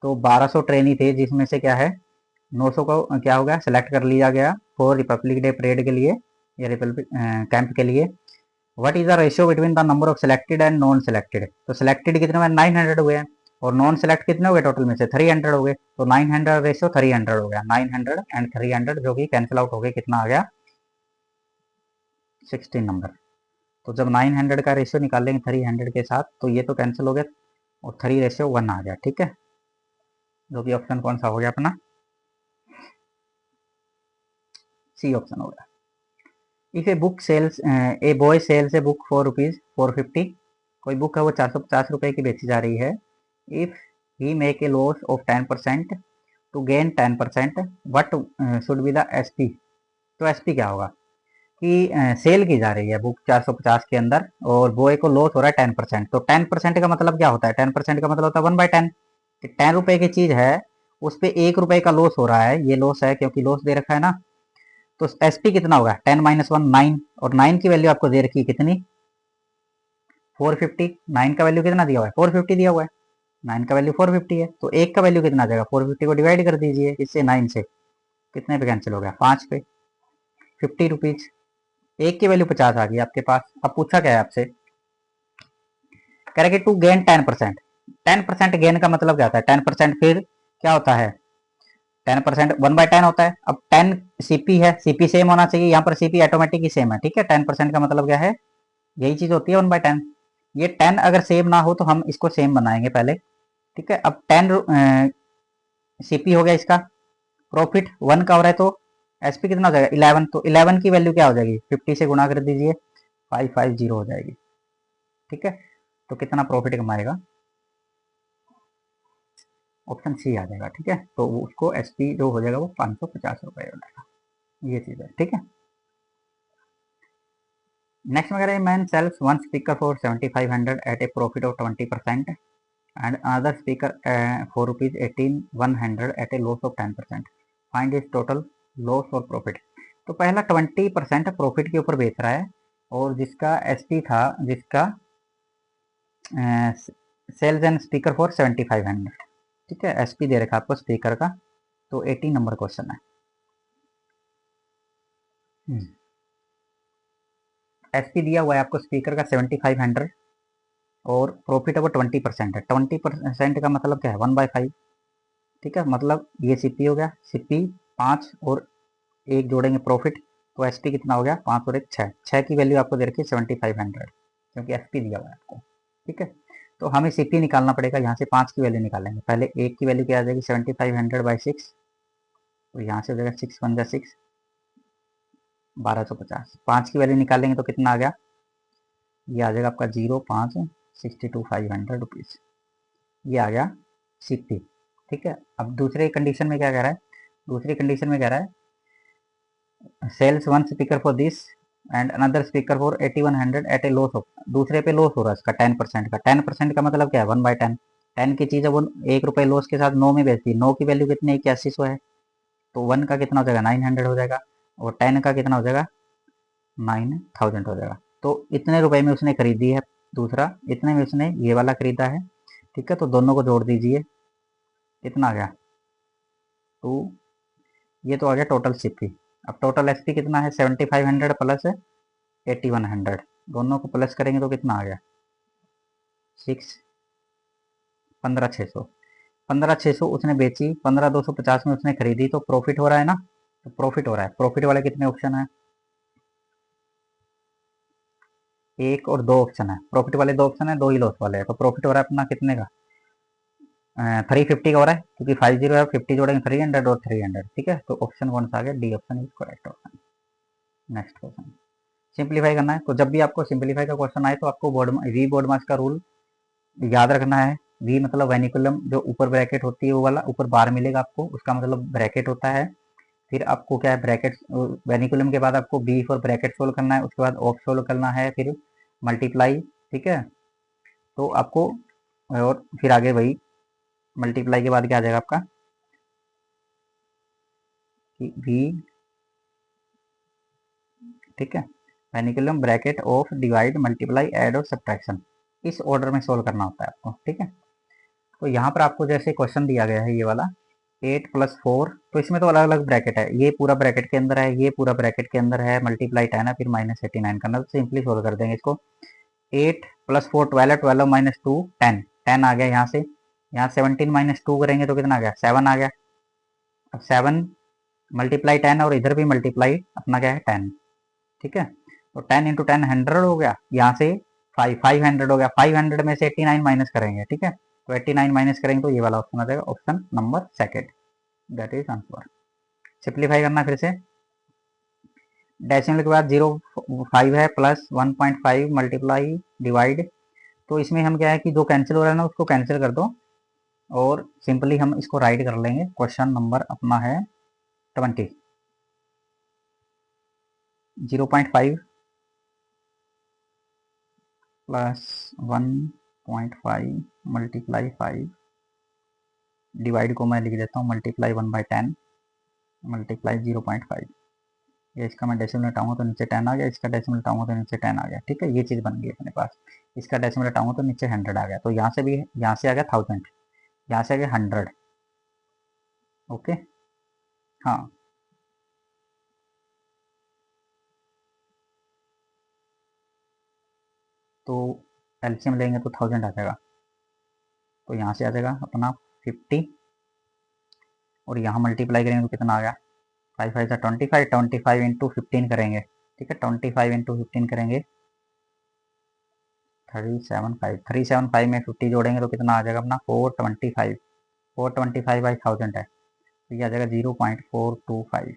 तो 1200 ट्रेनी थे जिसमें से क्या है 900 को क्या हो गया सिलेक्ट कर लिया गया फॉर रिपब्लिक डे परेड के लिए या रिपब्लिक कैंप के लिए। What is the ratio between the number of selected and non selected. तो सिलेक्टेड कितने में 900 हुए हैं और नॉन सिलेक्ट कितने हो गए टोटल में से 300 हो गए। तो 900 रेशियो 300 हो गया, 900 एंड 300 जो कि कैंसिल आउट हो गए, कितना आ गया 16 नंबर। तो जब 900 का रेशियो निकालेंगे 300 के साथ तो ये तो कैंसिल हो गया और 3 रेशियो 1 आ गया, ठीक है, जो कि ऑप्शन कौन सा हो गया अपना, सी ऑप्शन हो गया। If a book sells a boy sells a book for ₹450, कोई बुक है वो 450 रुपए की बेची जा रही है। If he make a loss of 10% to gain 10%, what should be the SP. तो एसपी क्या होगा कि सेल की जा रही है बुक 450 के अंदर और बॉय को लॉस हो रहा है 10%। तो 10% का मतलब क्या होता है, 10% का मतलब होता है 1/10। 10 रुपए की चीज है उस पर 1 रुपए का लॉस हो रहा है, ये लॉस है क्योंकि लॉस दे रखा है ना। तो एसपी कितना होगा 10 माइनस 1 9, और 9 की वैल्यू आपको दे रखी है कितनी 450। 9 का वैल्यू कितना दिया हुआ है 450 दिया हुआ है, 9 का वैल्यू 450 है। तो एक का वैल्यू कितना आ जाएगा 450 को डिवाइड कर दीजिए इससे 9 से, कितने पे कैंसिल हो गया 5 पे, 50 रुपीज। एक की वैल्यू 50 आ गई आपके पास। अब पूछा क्या है आपसे, कह रहे कि टू गेन 10%। 10% गेन का मतलब क्या होता है 10% फिर क्या होता है 10% 1/10 होता है। अब 10 सीपी है, सीपी सेम होना चाहिए, यहाँ पर सीपी ऑटोमेटिक ही सेम है, ठीक है। 10% का मतलब क्या है यही चीज होती है 1/10। ये 10 अगर सेम ना हो तो हम इसको सेम बनाएंगे पहले, ठीक है। अब 10 सीपी हो गया, इसका प्रॉफिट 1 का हो रहा है तो एसपी कितना हो जाएगा 11। तो 11 की वैल्यू क्या हो जाएगी 50 से गुणा कर दीजिए 550 हो जाएगी, ठीक है। तो कितना प्रॉफिट कमाएगा ऑप्शन सी आ जाएगा, ठीक है। तो उसको एसपी जो हो जाएगा वो 550 रुपए हो जाएगा, ये चीज है, ठीक है। नेक्स्ट में कह रहे हैं man sells one speaker for 7500 at a profit of 20% and other speaker for ₹18,100 at a loss of 10%, find is total loss और प्रॉफिट। तो पहला 20% प्रॉफिट के ऊपर बेच रहा है और जिसका एसपी था जिसका सेल्स एंड स्पीकर फॉर 7500, ठीक है। एसपी दे रखा आपको स्पीकर का, तो 18 नंबर क्वेश्चन है। एसपी दिया हुआ है आपको स्पीकर का 7500 और प्रॉफिट है वो 20% है। 20% का मतलब क्या है 1/5, ठीक है। मतलब ये सीपी हो गया, सीपी 5 और एक जोड़ेंगे प्रॉफिट, तो एसपी कितना हो गया 5 और 1 6, 6 की वैल्यू आपको दे रखी है 7500 क्योंकि एसपी दिया हुआ है आपको, ठीक है। तो हमें सीपी निकालना पड़ेगा, यहाँ से 5 की वैल्यू निकालेंगे। पहले एक की वैल्यू क्या आ जाएगी 7500/6, तो यहाँ से हो जाएगा 6 1 6 1250। 5 की वैल्यू निकालेंगे तो कितना आ गया, ये आ जाएगा आपका 0 5 62,500 रुपीज़, ये आ गया सीपी। ठीक है। अब दूसरे कंडीशन में क्या कह रहा है, दूसरी कंडीशन में कह रहा है sells one speaker for this and another speaker for 8100 at a loss of, दूसरे पे लॉस हो रहा है इसका 10% का। 10% का मतलब क्या है, 1/10। 10 की चीज़ है वो 1 रुपये लॉस के साथ 9 में बेचती है, 9 की वैल्यू कितनी है, 8100 है, तो 1 का कितना हो जाएगा 900 हो जाएगा, और 10 का कितना हो जाएगा 9000 हो जाएगा। तो इतने रुपए में उसने खरीदी है, दूसरा इतने में उसने ये वाला खरीदा है, ठीक है। तो दोनों को जोड़ दीजिए, कितना आ गया 2, ये तो आ गया टोटल सीपी। अब टोटल एसपी कितना है 7500 प्लस 8100, दोनों को प्लस करेंगे तो कितना आ गया 6, 15600। 15600 उसने बेची, 15250 में उसने खरीदी, तो प्रॉफिट हो रहा है ना, तो प्रॉफिट हो रहा है। प्रॉफिट वाले कितने ऑप्शन है, एक और दो ऑप्शन है, प्रॉफिट वाले दो ऑप्शन है, दो ही लॉस वाले हैं, तो प्रॉफिट हो रहा है अपना कितने का 350 का हो रहा है, क्योंकि 50 है, 50 जोड़ेंगे 300 और 300, ठीक है। तो ऑप्शन कौन सा आ गया, D option is correct option. Next question, simplify करना है। तो जब भी आपको सिंप्लीफाई का क्वेश्चन आए तो आपको वी बोर्ड मास का रूल याद रखना है। वी मतलब वेनिकुलम, जो ऊपर ब्रैकेट होती है वो वाला, ऊपर बार मिलेगा आपको, उसका मतलब ब्रैकेट होता है। फिर आपको क्या है, ब्रैकेट वेनिकुलम के बाद आपको बी फॉर ब्रैकेट सोल्व करना है, उसके बाद ऑफ सोल्व करना है, फिर मल्टीप्लाई, ठीक है। तो आपको, और फिर आगे वही मल्टीप्लाई के बाद क्या आ जाएगा आपका वी, ठीक है। Vinculum bracket of divide multiply add और सब्ट्रैक्शन, इस ऑर्डर में सोल्व करना होता है आपको, ठीक है। तो यहाँ पर आपको जैसे क्वेश्चन दिया गया है ये वाला 8+4, तो इसमें तो अलग अलग ब्रैकेट है, ये पूरा ब्रैकेट के अंदर है, ये पूरा ब्रैकेट के अंदर है, मल्टीप्लाई 10 है, फिर -89 करना, तो सिंपली सोल्व कर देंगे इसको। 8+4 12 है, 12 -2 10, 10 आ गया यहाँ से, यहाँ 17 -2 करेंगे तो कितना आ गया 7 आ गया। अब 7 मल्टीप्लाई 10 और इधर भी मल्टीप्लाई अपना क्या है 10, ठीक है। तो 10 इंटू 10 100 हो गया, यहाँ से 500 हो गया, 500 में से 89 माइनस करेंगे, ठीक है। तो 89 माइनस करेंगे तो ये वाला ऑप्शन आ जाएगा, option number second, that is answer. Simplify करना फिर से, डेसिमल के बाद 0.5 है प्लस 1.5 मल्टीप्लाई डिवाइड, तो इसमें हम क्या है कि जो कैंसिल हो रहा है ना उसको कैंसिल कर दो, और सिंपली हम इसको राइट कर लेंगे। क्वेश्चन नंबर अपना है 20, 0.5 प्लस 1.5 मल्टीप्लाई 5 डिवाइड को मैं लिख देता हूँ मल्टीप्लाई 1/10 मल्टीप्लाई 0.5, ये इसका मैं डेसिमल हटाऊंगा तो नीचे 10 आ गया, इसका डेसिमल हटाऊंगा तो नीचे 10 आ गया, ठीक है। ये चीज़ बन गई अपने पास, इसका डेसिमल हटाऊंगा तो नीचे 100 आ गया, तो यहाँ से भी, यहाँ से आ गया 1000, यहाँ से आ गया 100, ओके। हाँ, तो एलसीएम लेंगे तो 1000 आ जाएगा, तो यहाँ से आ जाएगा अपना 50, और यहाँ मल्टीप्लाई करेंगे तो कितना आ गया 5 5 25, 25 इंटू 15 करेंगे, ठीक है। 25 इंटू 15 करेंगे 375, 375 में 50 जोड़ेंगे तो कितना आ जाएगा अपना 425, 425/1000 है, तो ये आ जाएगा 0.425,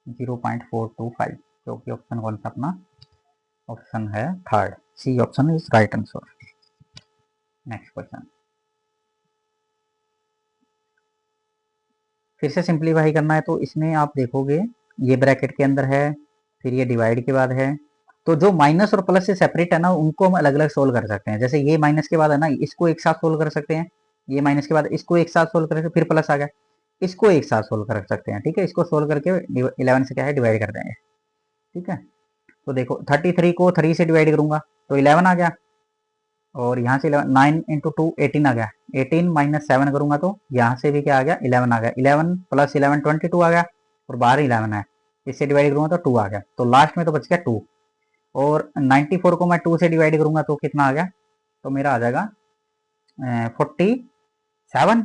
0.425, जो कि ऑप्शन कौन सा अपना ऑप्शन है third, C option is right answer. Next question, फिर से सिंप्लीफाई करना है, तो इसमें आप देखोगे ये ब्रैकेट के अंदर है, फिर ये डिवाइड के बाद है, तो जो माइनस और प्लस से सेपरेट है ना उनको हम अलग अलग सोल्व कर सकते हैं। जैसे ये माइनस के बाद है ना, इसको एक साथ सोल्व कर सकते हैं, ये माइनस के बाद इसको एक साथ सोल्व करके फिर प्लस आ गया, इसको एक साथ सोल्व कर सकते हैं, ठीक है। इसको सोल्व करके 11 से क्या है डिवाइड कर देंगे, ठीक है। तो देखो 33 को 3 से डिवाइड करूंगा तो 11 आ गया, और यहाँ से 11 9 इंटू 2 18 आ गया, 18 माइनस 7 करूंगा तो यहाँ से भी क्या आ गया 11 आ गया, 11 प्लस 11 22 आ गया, और बाहर 11 है, इससे डिवाइड करूंगा तो 2 आ गया, तो लास्ट में तो बच गया 2, और 94 को मैं 2 से डिवाइड करूंगा तो कितना आ गया, तो मेरा आ जाएगा 47।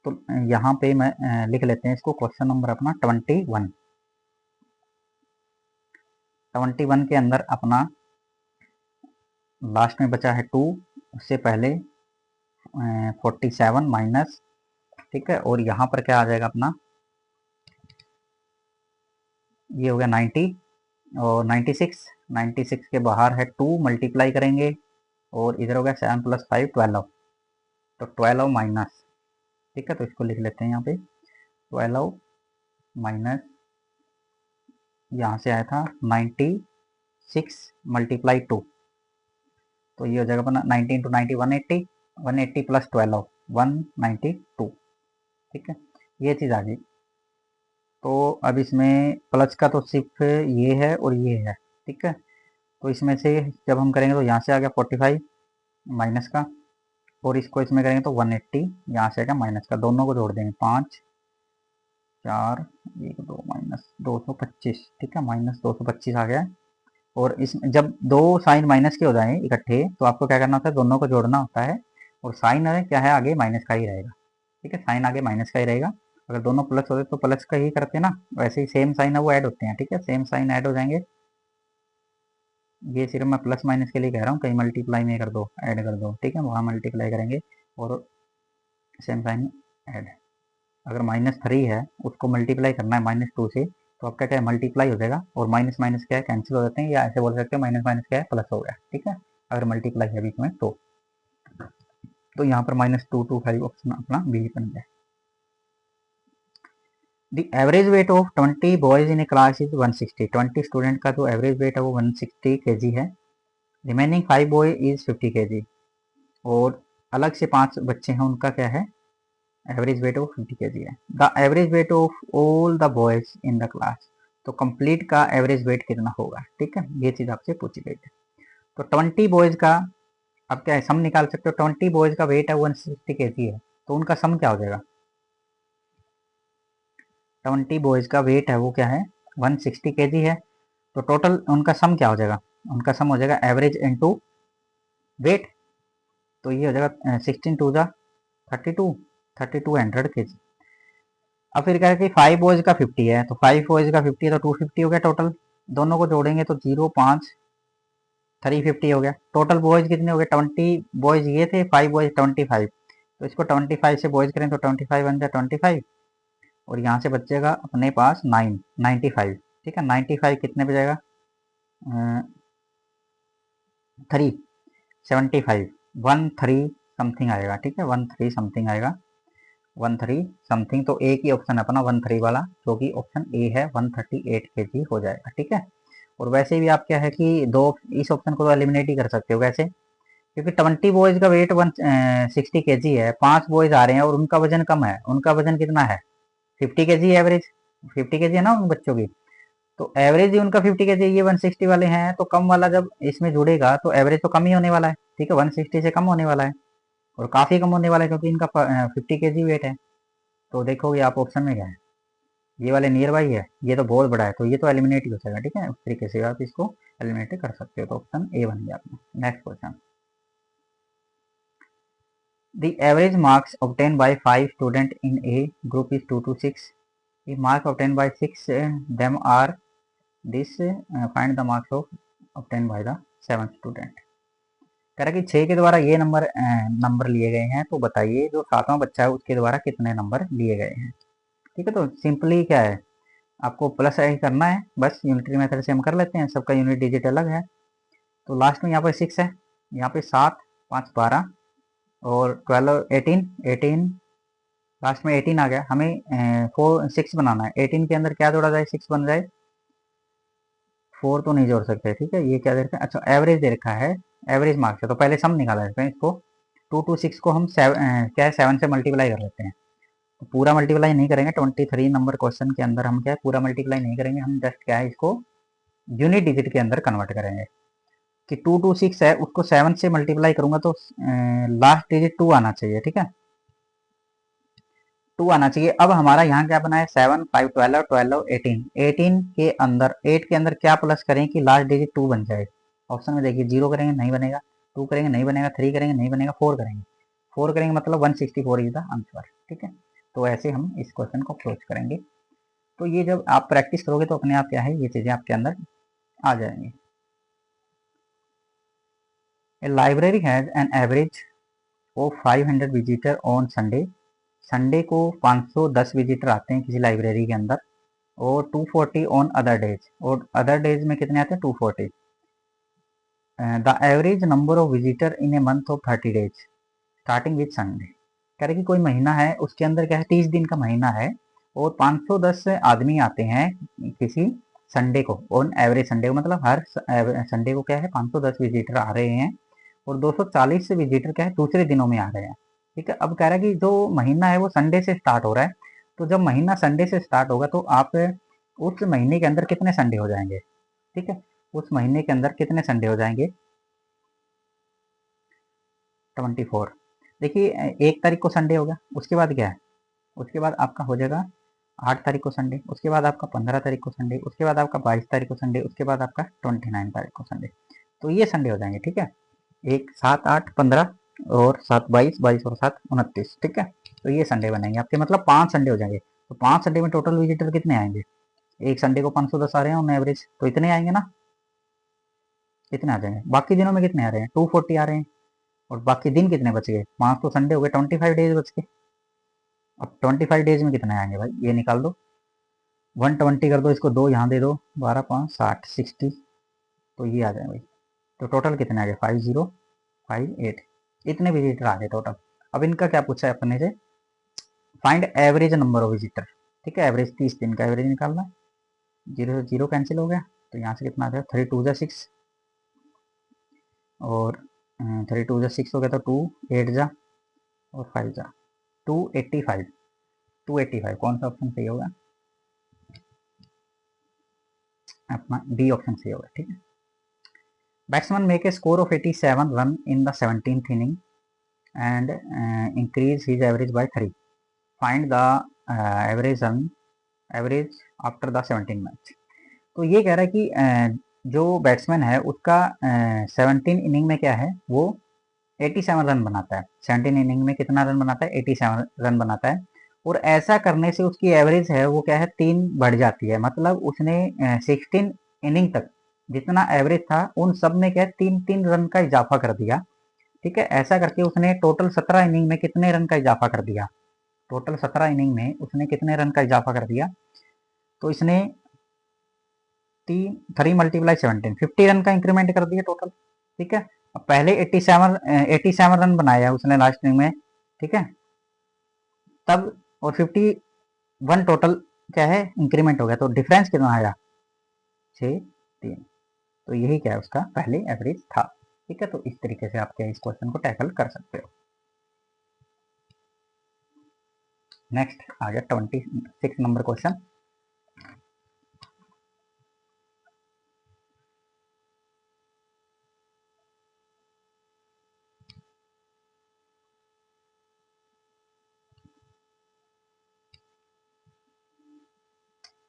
तो यहाँ पे मैं लिख लेते हैं इसको, क्वेश्चन नंबर अपना 21, 21 के अंदर अपना लास्ट में बचा है 2, उससे पहले 47 माइनस, ठीक है। और यहाँ पर क्या आ जाएगा अपना, ये हो गया 90, और 96, 96 के बाहर है 2 मल्टीप्लाई करेंगे, और इधर हो गया 7 + 5 12, तो 12 माइनस ठीक है, तो इसको लिख लेते हैं यहाँ पे 12 माइनस, यहाँ से आया था 96 मल्टीप्लाई 2, तो ये हो जाएगा अपना 90 इंटू 90 180, 180 प्लस 12 192। ठीक है, ये चीज़ आ गई। तो अब इसमें प्लस का तो सिर्फ ये है और ये है। ठीक है, तो इसमें से जब हम करेंगे तो यहाँ से आ गया 45 माइनस का, और इसको इसमें करेंगे तो 180 यहाँ से आएगा माइनस का, दोनों को जोड़ देंगे 5 4 1 2 माइनस 225। ठीक है, माइनस 225 आ गया। और इसमें जब दो साइन माइनस के हो जाएं इकट्ठे तो आपको क्या करना होता है, दोनों को जोड़ना होता है, और साइन है क्या है आगे माइनस का ही रहेगा। ठीक है, साइन आगे माइनस का ही रहेगा। अगर दोनों प्लस होते तो प्लस का ही करते ना, वैसे ही सेम साइन है वो ऐड होते हैं। ठीक है, सेम साइन ऐड हो जाएंगे। ये सिर्फ मैं प्लस माइनस के लिए कह रहा हूँ, कहीं मल्टीप्लाई में कर दो ऐड कर दो। ठीक है, वहाँ मल्टीप्लाई करेंगे और सेम साइन ऐड। अगर -3 है उसको मल्टीप्लाई करना है -2 से, तो आपका क्या है मल्टीप्लाई हो जाएगा, और माइनस माइनस क्या है कैंसिल हो जाते हैं, या ऐसे बोल सकते हो माइनस माइनस क्या है प्लस हो गया। ठीक है, अगर मल्टीप्लाई है बीच में तो यहाँ पर -225 ऑप्शन अपना बी बन गया। The average weight of 20 boys in A class is 160। 20 student का जो एवरेज वेट है वो 160 kg है। रिमेनिंग 5 बॉय इज 50 kg, और अलग से 5 बच्चे हैं उनका क्या है एवरेज वेट ऑफ 50 kg है। The average weight of all the boys in the class, तो कंप्लीट का एवरेज वेट कितना होगा। ठीक है, ये चीज आपसे पूछी गई है। तो 20 बॉयज का अब क्या है सम निकाल सकते हो। 20 बॉयज का वेट है 160 kg है, तो उनका सम क्या हो जाएगा। 20 बॉयज का वेट है वो क्या है 160 kg है, तो टोटल उनका सम क्या हो जाएगा, उनका सम हो जाएगा एवरेज इंटू वेट। तो ये हो जाएगा 16 2 जा 32 3200 kg। अब फिर कह रहा है कि 5 बॉयज का 50 है, तो 5 बॉयज का 50 है तो 250 हो गया टोटल। दोनों को जोड़ेंगे तो 0 5 350 हो गया। टोटल बॉयज कितने हो गए 20 बॉयज ये थे, 5 बॉयज 25, तो इसको 25 से बॉयज करें तो 25 बन जाए 25, और यहाँ से बचेगा अपने पास 95। ठीक है, 95 कितने पे जाएगा 375 13 समथिंग आएगा। ठीक है, 13 समथिंग आएगा, 13 समथिंग। तो एक ही ऑप्शन है अपना 13 वाला, जो कि ऑप्शन ए है 138 kg हो जाएगा। ठीक है, और वैसे भी आप क्या है कि दो इस ऑप्शन को तो एलिमिनेट ही कर सकते हो वैसे, क्योंकि 20 बॉयज का वेट 160 kg है, 5 बॉयज आ रहे हैं और उनका वजन कम है। उनका वजन कितना है 50 kg एवरेज, 50 kg है ना उन बच्चों की, तो एवरेज ही उनका 50 kg, ये 160 वाले हैं, तो कम वाला जब इसमें जुड़ेगा तो एवरेज तो कम ही होने वाला है। ठीक है, 160 से कम होने वाला है, और काफ़ी कम होने वाला है क्योंकि इनका 50 kg वेट है। तो देखोगे आप ऑप्शन में क्या है, ये वाले नियर बाई है, ये तो बहुत बड़ा है, तो ये तो एलिमिनेट ही हो जाएगा। ठीक है, उस तरीके से आप इसको एलिमिनेट कर सकते हो, तो ऑप्शन ए बन गया अपना। Next question, the average marks obtain bye 5 student in A group is 2 to 6। if mark obtained by 6 them are this find the marks of obtained by the 7th student। कह रहा है कि 6 के द्वारा ये नंबर लिए गए हैं, तो बताइए जो 7वां बच्चा है उसके द्वारा कितने नंबर लिए गए हैं। ठीक है, तो सिंपली क्या है आपको प्लस ही करना है, बस यूनिटरी मेथड से हम कर लेते हैं, सबका यूनिट डिजिट अलग है। तो लास्ट में यहाँ पर 6 है, यहाँ पे 7 5 12 और 12 18 लास्ट में 18 आ गया। हमें 6 बनाना है, 18 के अंदर क्या जोड़ा जाए 6 बन जाए, 4 तो नहीं जोड़ सकते। ठीक है, ये क्या दे रखा है, अच्छा एवरेज दे रखा है, एवरेज मार्क्स है, तो पहले सम निकाला जाता है इसको। 2 to 6 को हम क्या है 7 से मल्टीप्लाई कर लेते हैं, तो पूरा मल्टीप्लाई नहीं करेंगे। 23 नंबर क्वेश्चन के अंदर हम क्या है पूरा मल्टीप्लाई नहीं करेंगे, हम जस्ट क्या है इसको यूनिट डिजिट के अंदर कन्वर्ट करेंगे। कि 2 to 6 है उसको 7 से मल्टीप्लाई करूंगा तो लास्ट डिजिट 2 आना चाहिए। ठीक है, 2 आना चाहिए। अब हमारा यहाँ क्या बना है 7 5 12 12 18 18 के अंदर 8 के अंदर क्या प्लस करें कि लास्ट डिजिट 2 बन जाए। ऑप्शन में देखिए 0 करेंगे नहीं बनेगा, 2 करेंगे नहीं बनेगा, 3 करेंगे नहीं बनेगा, 4 करेंगे, 4 करेंगे मतलब 164 इज द आंसर। ठीक है, तो ऐसे हम इस क्वेश्चन को अप्रोच करेंगे। तो ये जब आप प्रैक्टिस करोगे तो अपने आप क्या है ये चीज़ें आपके अंदर आ जाएंगी। A library has an average of 500 visitor on Sunday. Sunday को 510 विजिटर आते हैं किसी लाइब्रेरी के अंदर, और 240 ऑन अदर डेज, और अदर डेज में कितने आते हैं 240। The average number of visitor in a month of 30 days starting with Sunday. कह रहे कि कोई महीना है, उसके अंदर क्या है 30 दिन का महीना है और 510 आदमी आते हैं किसी संडे को, ऑन एवरेज संडे को, मतलब हर संडे को क्या है 510 विजिटर आ रहे हैं और 240 से विजिटर क्या है दूसरे दिनों में आ रहे हैं। ठीक है, अब कह रहा है कि जो महीना है वो संडे से स्टार्ट हो रहा है, तो जब महीना संडे से स्टार्ट होगा तो आप उस महीने के अंदर कितने संडे हो जाएंगे। ठीक है, उस महीने के अंदर कितने संडे हो जाएंगे 24। देखिए 1 तारीख को संडे होगा, उसके बाद क्या है, उसके बाद आपका हो जाएगा 8 तारीख को संडे, उसके बाद आपका 15 तारीख को संडे, उसके बाद आपका 22 तारीख को संडे, उसके बाद आपका 29 तारीख को संडे। तो ये संडे हो जाएंगे। ठीक है, 1 7 8 15 और 7 22, 22 और 7 29। ठीक है, तो ये संडे बनेंगे आपके, मतलब 5 संडे हो जाएंगे। तो 5 संडे में टोटल विजिटर कितने आएंगे, एक संडे को 510 आ रहे हैं ऑन एवरेज, तो इतने आएंगे ना, इतने आ जाएंगे। बाकी दिनों में कितने आ रहे हैं 240 आ रहे हैं, और बाकी दिन कितने बच गए, 5 तो संडे हो गए, 25 डेज बच गए। अब 25 डेज में कितने आएंगे भाई, ये निकाल दो, 120 कर दो, इसको 2 यहाँ दे दो, 12 5 60 60, तो ये आ जाए भाई। तो टोटल कितने आ गए 5058, इतने विजिटर आ गए टोटल। अब इनका क्या पूछा है अपने से, find average number of visitor. ठीक है, एवरेज 30 दिन का एवरेज निकालना है, 0 से 0 कैंसिल हो गया, तो यहाँ से कितना आ जाएगा 3 2 6, और 3 2 6 हो गया, तो 2 8 जा और 5 जा, 285, 285 कौन सा ऑप्शन सही होगा, अपना डी ऑप्शन सही होगा। ठीक है, batsman make a score of 87 run in the 17th inning and increase his average by 3, find the average run average after the 17 match. तो ये कह रहा है कि जो बैट्समैन है उसका 17 इनिंग में क्या है, वो 87 रन बनाता है। 17 इनिंग में कितना रन बनाता है, 87 रन बनाता है, और ऐसा करने से उसकी एवरेज है वो क्या है 3 बढ़ जाती है। मतलब उसने 16 इनिंग तक जितना एवरेज था उन सब में क्या है 3 रन का इजाफा कर दिया। ठीक है, ऐसा करके उसने टोटल 17 इनिंग में कितने रन का इजाफा कर दिया, टोटल 17 इनिंग में उसने कितने रन का इजाफा कर दिया, तो इसने 3 मल्टीप्लाई 17 50 रन का इंक्रीमेंट कर दिया टोटल। ठीक है, अब पहले 87 रन बनाया उसने लास्ट इनिंग में। ठीक है, तब और 51 टोटल क्या है इंक्रीमेंट हो गया, तो डिफरेंस कितना आया 6-3। तो यही क्या है उसका पहले एवरेज था। ठीक है, तो इस तरीके से आप क्या इस क्वेश्चन को टैकल कर सकते हो। नेक्स्ट आ गया 26 number question.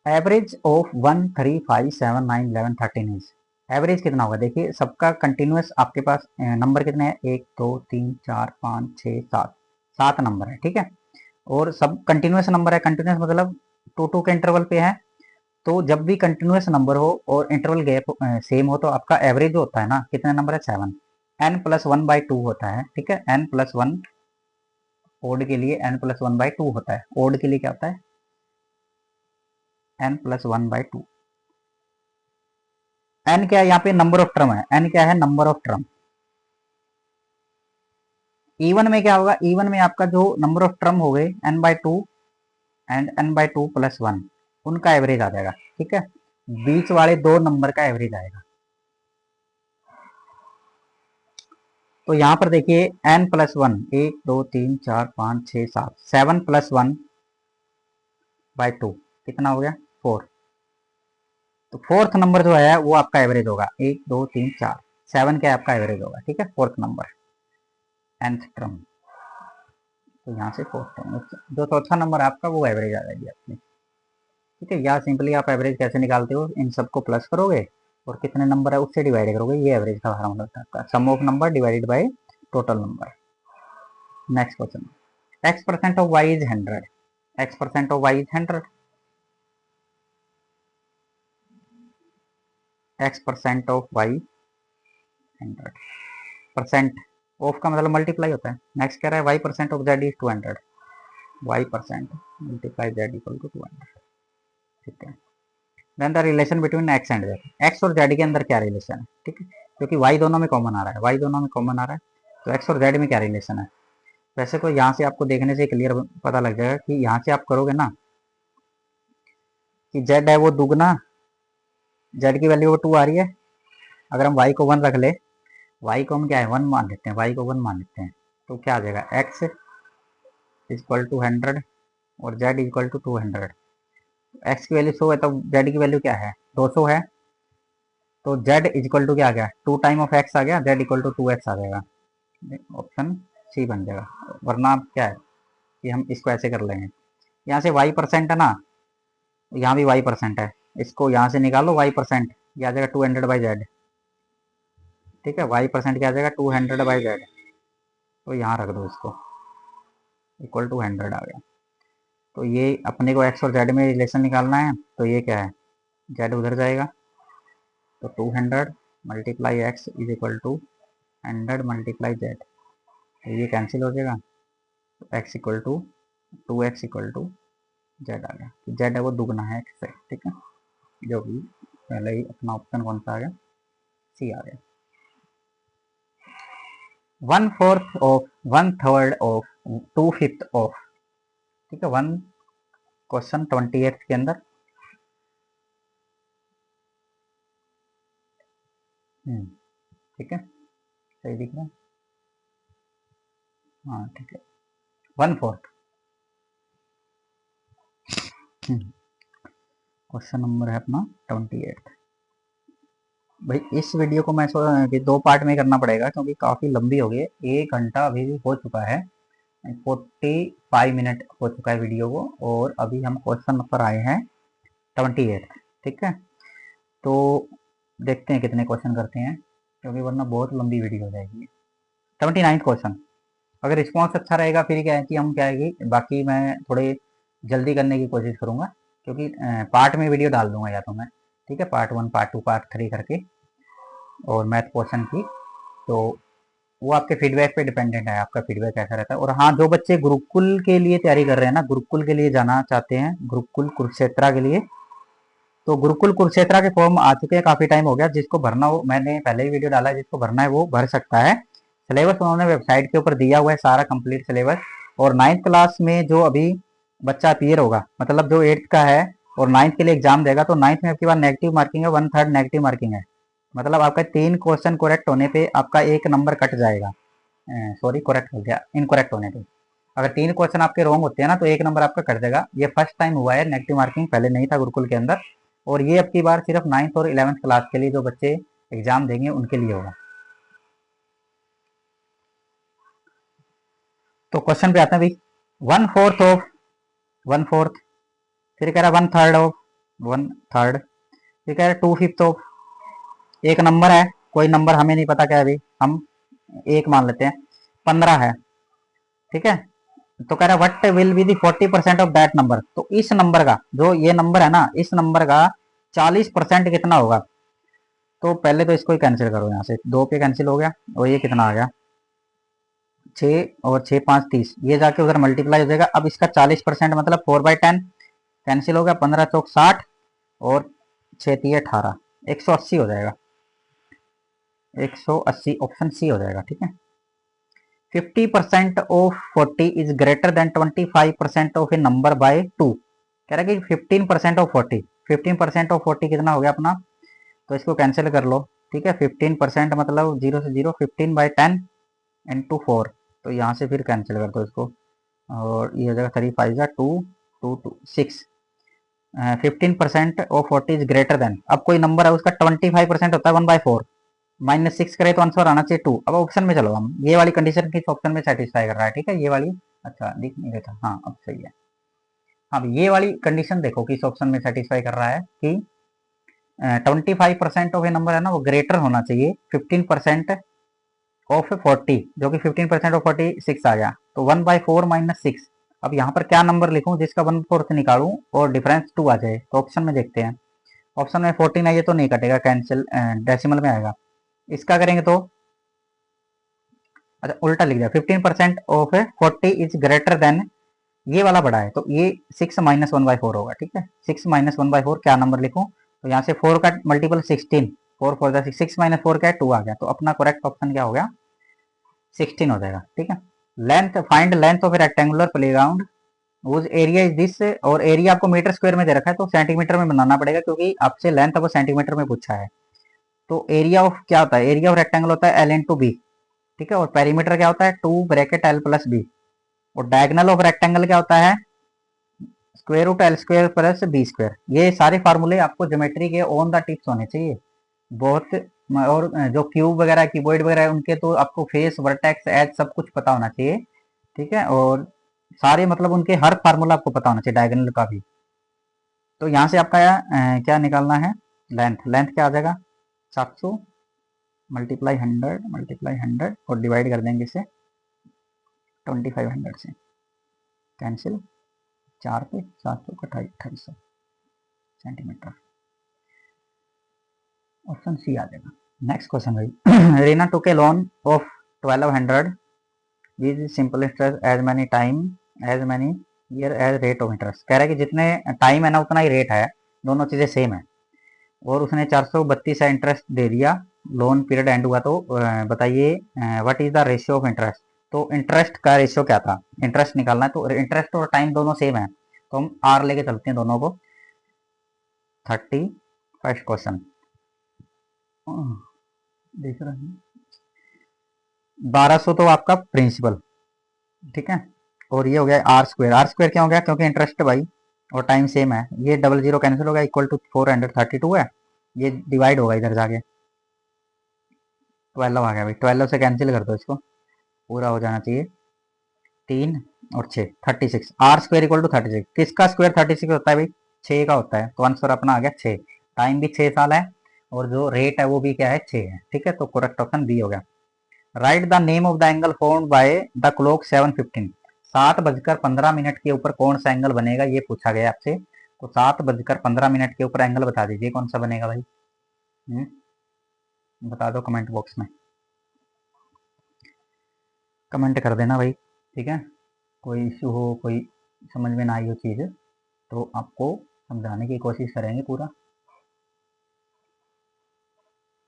Average of 1 3 5 7 9 11 13 is, average कितना होगा, देखिए सबका कंटिन्यूस आपके पास नंबर कितने हैं 1 2 3 4 5 6 7, 7 नंबर है। ठीक है, और सब कंटिन्यूस नंबर है, कंटिन्यूस मतलब 2 के इंटरवल पे है। तो जब भी कंटिन्यूस नंबर हो और इंटरवल गैप सेम हो तो आपका एवरेज जो होता है ना कितने नंबर है 7, n+1/2 होता है। ठीक है, n+1 ओड के लिए n+1/2 होता है, ओड के लिए क्या होता है n+1/2। n क्या है यहाँ पे नंबर ऑफ टर्म है, n क्या है नंबर ऑफ टर्म। इवन में क्या होगा, इवन में आपका जो नंबर ऑफ टर्म हो गए n/2 एंड n/2+1 उनका एवरेज आ जाएगा। ठीक है, बीच वाले 2 नंबर का एवरेज आएगा। तो यहाँ पर देखिए n+1 1 2 3 4 5 6 7, 7+1/2 कितना हो गया 4। तो फोर्थ नंबर जो है वो आपका एवरेज होगा 1 2 3 4, 7 क्या आपका एवरेज होगा। ठीक है, फोर्थ नंबर nth टर्म, तो यहाँ से फोर्थ टर्म जो चौथा नंबर आपका वो एवरेज आ जाएगी आपकी। ठीक है, या सिंपली आप एवरेज कैसे निकालते हो, इन सबको प्लस करोगे और कितने नंबर है उससे डिवाइड करोगे, ये एवरेज का फार्मूला होता है आपका, sum of number divided by total number. Next question, x% of y is 100, x% of y is 100, x% of y 100, percent of का मतलब मल्टीप्लाई होता है। नेक्स्ट कह रहा है y% of z is 200, y% multiply z equal to 200। ठीक है, then the relation between x and z, x और z के अंदर क्या रिलेशन है। ठीक है, क्योंकि y दोनों में कॉमन आ रहा है, y दोनों में कॉमन आ रहा है, तो x और z में क्या रिलेशन है, वैसे तो यहाँ से आपको देखने से क्लियर पता लग जाएगा कि यहाँ से आप करोगे ना कि जेड है वो दुगना, जेड की वैल्यू वो 2 आ रही है। अगर हम वाई को 1 रख ले, वाई को हम क्या है 1 मान लेते हैं, वाई को 1 मान लेते हैं, तो क्या आ जाएगा एक्स इक्वल टू 100 और जेड इक्वल टू 200। एक्स की वैल्यू 100 है तो जेड की वैल्यू क्या है 200 है, तो जेड इक्वल टू क्या आ गया 2 टाइम ऑफ एक्स आ गया, जेड इक्वल टू 2x आ जाएगा। ऑप्शन सी बन जाएगा। वरना क्या है कि हम इसको ऐसे कर लेंगे, यहाँ से y% है ना, यहाँ भी y% है, इसको यहाँ से निकालो y%, ये आ जाएगा 200/z। ठीक है, y% क्या आ जाएगा 200/z, तो यहाँ रख दो इसको, इक्वल टू 100 आ गया। तो ये अपने को x और z में रिलेशन निकालना है, तो ये क्या है z उधर जाएगा, तो 200 multiply X is equal to 100 multiply z, तो ये कैंसिल हो जाएगा, तो x equal to 2x equal to Z आ गया। तो जेड है वो दुगना है एक्स से। ठीक है, जो भी पहले ही अपना ऑप्शन कौन सा आ गया, सी आ गया। 1/4 ऑफ 1/3 ऑफ 2/5 ऑफ। ठीक है, वन क्वेश्चन 28 के अंदर ठीक है, सही दिख रहा है, हाँ ठीक है 1/4। क्वेश्चन नंबर है अपना 28। भाई इस वीडियो को मैं सोच कि 2 पार्ट में करना पड़ेगा क्योंकि काफ़ी लंबी हो गई है, 1 घंटा अभी भी हो चुका है, 45 मिनट हो चुका है वीडियो को, और अभी हम क्वेश्चन पर आए हैं 28। ठीक है, तो देखते हैं कितने क्वेश्चन करते हैं, क्योंकि वरना बहुत लंबी वीडियो हो जाएगी। 79 क्वेश्चन, अगर रिस्पॉन्स अच्छा रहेगा फिर क्या है कि हम क्या है कि बाकी मैं थोड़े जल्दी करने की कोशिश करूँगा, क्योंकि पार्ट में वीडियो डाल दूंगा या तो मैं। ठीक है, पार्ट 1 पार्ट 2 पार्ट 3 करके, और मैथ क्वेश्चन की, तो वो आपके फीडबैक पे डिपेंडेंट है, आपका फीडबैक कैसा रहता है। और हाँ, जो बच्चे गुरुकुल के लिए तैयारी कर रहे हैं ना, गुरुकुल के लिए जाना चाहते हैं, गुरुकुल कुरुक्षेत्रा के लिए, तो गुरुकुल कुरुक्षेत्रा के फॉर्म आ चुके हैं, काफ़ी टाइम हो गया। जिसको भरना हो, मैंने पहले ही वीडियो डाला है, जिसको भरना है वो भर सकता है। सिलेबस उन्होंने वेबसाइट के ऊपर दिया हुआ है, सारा कंप्लीट सिलेबस। और 9th क्लास में जो अभी बच्चा अपीयर होगा, मतलब जो 8th का है और 9th के लिए एग्जाम देगा, तो 9th में आपके पास नेगेटिव मार्किंग है, 1/3 नेगेटिव मार्किंग है। मतलब आपका 3 क्वेश्चन करेक्ट होने पे आपका 1 नंबर कट जाएगा। सॉरी, करेक्ट हो गया, इनकरेक्ट होने पे। अगर 3 क्वेश्चन आपके रॉन्ग होते हैं ना, तो 1 नंबर आपका कट जाएगा। ये फर्स्ट टाइम हुआ है, नेगेटिव मार्किंग पहले नहीं था गुरुकुल के अंदर, और ये अब की बार सिर्फ 9th और 11th क्लास के लिए जो बच्चे एग्जाम देंगे उनके लिए होगा। तो क्वेश्चन पे आते हैं भाई, 1/4 ऑफ 1/4, फिर कह रहा है 1/3 ऑफ 1/3, फिर कह रहा है 2/5 ऑफ, एक नंबर है, कोई नंबर हमें नहीं पता क्या है, अभी हम एक मान लेते हैं, 15 है। ठीक है, तो कह रहा है what will be the 40% of that number, तो इस नंबर का, जो ये नंबर है ना, इस नंबर का 40% कितना होगा। तो पहले तो इसको ही कैंसिल करो, यहाँ से 2 पे कैंसिल हो गया, और ये कितना आ गया 6 और 6 5 30, ये जाके उधर मल्टीप्लाई हो जाएगा। अब इसका 40% मतलब 4/10 कैंसिल हो गया, 15 चौक 60 और 6 3 18, 180 हो जाएगा, 180 ऑप्शन सी हो जाएगा। ठीक है, 50% of 40 is greater than 25% of A number by 2। कह रहा है कि 15% ऑफ 40, 15% ऑफ 40 कितना हो गया अपना, तो इसको कैंसिल कर लो। ठीक है, 15% मतलब 0 से 0, 15/10 इंटू 4, तो यहाँ से फिर कैंसिल कर दो इसको, और ये हो जाएगा 3 5 2 2 2 6। 15% ऑफ 40 इज ग्रेटर देन, अब कोई नंबर है उसका 25% होता है 1/4, -6 करे तो आंसर आना चाहिए 2। अब ऑप्शन में चलो, हम ये वाली कंडीशन किस ऑप्शन में सेटिस्फाई कर रहा है। ठीक है, ये वाली, अच्छा दिख नहीं रहा था, हाँ अब सही है। हाँ, ये वाली कंडीशन देखो किस ऑप्शन में सेटिस्फाई कर रहा है कि 25% ऑफ ए नंबर है ना, वो ग्रेटर होना चाहिए 15% ऑफ 40, जो कि 15% ऑफ 46 आ गया, तो 1/4 -6। अब यहाँ पर क्या नंबर लिखूं जिसका 1/4 निकालूं और डिफरेंस 2 आ जाए, तो ऑप्शन में देखते हैं। ऑप्शन में 14 आइए तो नहीं कटेगा, कैंसिल डेसिमल में आएगा। इसका करेंगे तो, अच्छा उल्टा लिख दिया, 15% ऑफ 40 इज ग्रेटर देन, ये वाला बड़ा है, तो ये 6 -1/4 होगा। ठीक है, 6 -1/4 क्या नंबर लिखूं, तो यहाँ से 4 का मल्टीपल 16, 4 4 6 6 -4 क्या है 2 आ गया, तो अपना करेक्ट ऑप्शन क्या हो गया 16 हो जाएगा। ठीक है, length, find length of rectangular playground उस एरिया इज दिस, और एरिया आपको मीटर स्क्वायर में दे रखा है तो सेंटीमीटर में बनाना पड़ेगा क्योंकि आपसे लेंथ आपको सेंटीमीटर में पूछा है। तो एरिया ऑफ क्या होता है, एरिया ऑफ रेक्टेंगल होता है एल इन टू बी, ठीक है, और पेरीमीटर क्या होता है 2 ब्रैकेट एल प्लस बी, और डायगनल ऑफ रेक्टेंगल क्या होता है square root L square plus B square. ये सारे फार्मूले आपको ज्योमेट्री के ऑन द टिप्स होने चाहिए बहुत। और जो क्यूब वगैरह क्यूबॉइड वगैरह उनके तो आपको फेस वर्टेक्स एज सब कुछ पता होना चाहिए, ठीक है, और सारे मतलब उनके हर फार्मूला आपको पता होना चाहिए डायगोनल का भी। तो यहाँ से आपका क्या निकालना है, लेंथ, लेंथ क्या आ जाएगा 700 मल्टीप्लाई 100 और डिवाइड कर देंगे इसे 2500 से, कैंसिल, 4 पे 700 का 2800 सेंटीमीटर, ऑप्शन सी आ जाएगा। नेक्स्ट क्वेश्चन भाई, Reena took a loan of 1200 with simple interest as many time as many year as rate of interest. कह रहा है कि जितने टाइम है ना उतना ही रेट है, दोनों चीज़ें सेम है, और उसने 432 का इंटरेस्ट दे दिया, लोन पीरियड एंड हुआ, तो बताइए what is the ratio of interest. तो इंटरेस्ट का रेशियो क्या था, इंटरेस्ट निकालना है, तो इंटरेस्ट और टाइम दोनों सेम है तो हम आर लेके चलते हैं दोनों को। 31st क्वेश्चन देख रहे हैं, 1200 तो आपका प्रिंसिपल, ठीक है, और ये हो गया आर स्क्वायर, आर स्क्वायर क्या हो गया क्योंकि इंटरेस्ट भाई और टाइम सेम है, ये 00 कैंसिल होगा, इक्वल टू 432 है, ये डिवाइड होगा इधर जाके 12 आ गया भाई, 12 से कैंसिल कर दो इसको, पूरा हो जाना चाहिए 3 और 6 36, आर स्क्वायर इक्वल टू 36, किसका स्क्वायर 36 होता है भाई 6 का होता है, तो आंसर अपना आ गया 6, टाइम भी 6 साल है और जो रेट है वो भी क्या है 6 है, ठीक है, तो करेक्ट ऑप्शन बी हो गया। Right the name of the angle formed by the clock 7:15, 7:15 के ऊपर कौन सा एंगल बनेगा ये पूछा गया आपसे, तो 7:15 के ऊपर एंगल बता दीजिए कौन सा बनेगा भाई, बता दो कमेंट बॉक्स में, कमेंट कर देना भाई, ठीक है, कोई इशू हो, कोई समझ में ना आई हो चीज़ तो आपको समझाने की कोशिश करेंगे पूरा।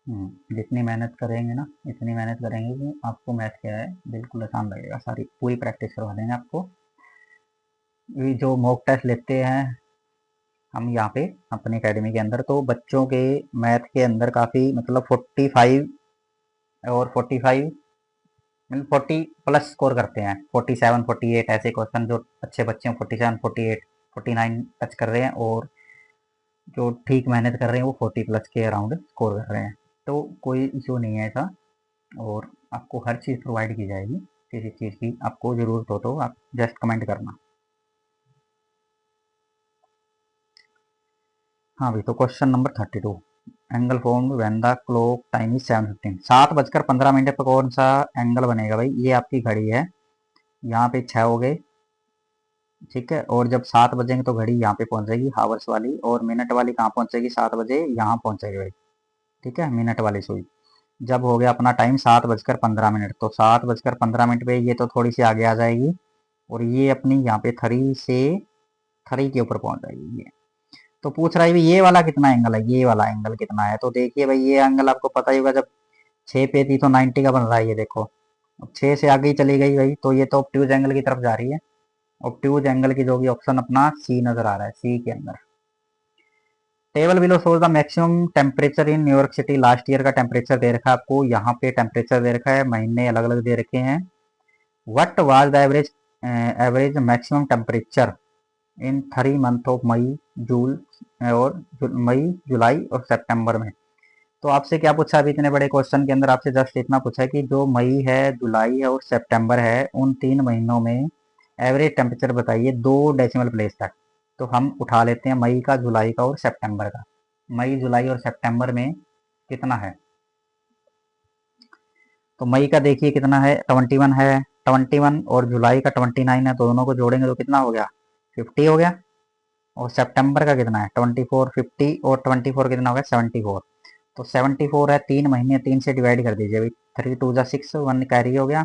जितनी मेहनत करेंगे ना, इतनी मेहनत करेंगे कि आपको मैथ क्या है बिल्कुल आसान लगेगा, सारी पूरी प्रैक्टिस करवा देंगे आपको। ये जो मॉक टेस्ट लेते हैं हम यहाँ पे अपनी एकेडमी के अंदर, तो बच्चों के मैथ के अंदर काफ़ी मतलब 45 और 45 मतलब 40 प्लस स्कोर करते हैं, 47 48 ऐसे क्वेश्चन जो अच्छे बच्चे हैं 47 48 49 टच कर रहे हैं, और जो ठीक मेहनत कर रहे हैं वो 40 प्लस के अराउंड स्कोर कर रहे हैं, तो कोई इशू नहीं है ऐसा, और आपको हर चीज़ प्रोवाइड की जाएगी, किसी चीज़ की आपको ज़रूरत हो तो आप जस्ट कमेंट करना। हाँ भाई, तो question number 32, angle form when the clock time is 7:15, 7:15 पर कौन सा एंगल बनेगा भाई, ये आपकी घड़ी है, यहाँ पे 6 हो गए, ठीक है, और जब 7 बजेंगे तो घड़ी यहाँ पे पहुँचेगी हावर्स वाली, और मिनट वाली कहाँ पहुँचेगी 7 बजे यहाँ पहुँचेगी भाई, ठीक है, मिनट वाली सुई। जब हो गया अपना टाइम 7:15, तो 7:15 पे ये तो थोड़ी सी आगे आ जाएगी, और ये अपनी यहाँ पे 3 से 3 के ऊपर पहुँच जाएगी ये। तो पूछ रहा है ये वाला कितना एंगल है, ये वाला एंगल कितना है, तो देखिए भाई ये एंगल आपको पता ही होगा, जब 6 पे थी तो 90 का बन रहा है, ये देखो अब 6 से आगे ही चली गई भाई, तो ये तो ऑब्ट्यूज एंगल की तरफ जा रही है, ऑब्ट्यूज एंगल की जो भी ऑप्शन अपना सी नजर आ रहा है, सी के अंदर। Table below shows the maximum temperature in New York city, last year का टेम्परेचर दे रखा है आपको, यहाँ पे टेम्परेचर दे रखा है, महीने अलग अलग दे रखे हैं। What was the average average maximum temperature in 3 month of May June और मई जुलाई और सितंबर में। तो आपसे क्या पूछा अभी इतने बड़े क्वेश्चन के अंदर, आपसे जस्ट इतना पूछा है कि जो मई है, जुलाई है और सितंबर है, उन 3 महीनों में एवरेज टेम्परेचर बताइए 2 डेसिमल प्लेस तक। तो हम उठा लेते हैं मई का, जुलाई का और सितंबर का, मई जुलाई और सितंबर में कितना है, तो मई का देखिए कितना है 21 है, 21 और जुलाई का 29 है, तो दोनों को जोड़ेंगे तो कितना हो गया 50 हो गया, और सितंबर का कितना है 24, 50 और 24 कितना हो गया 74, तो 74 है, 3 महीने 3 से डिवाइड कर दीजिए भाई, 3 2 जा 6, 1 कैरी हो गया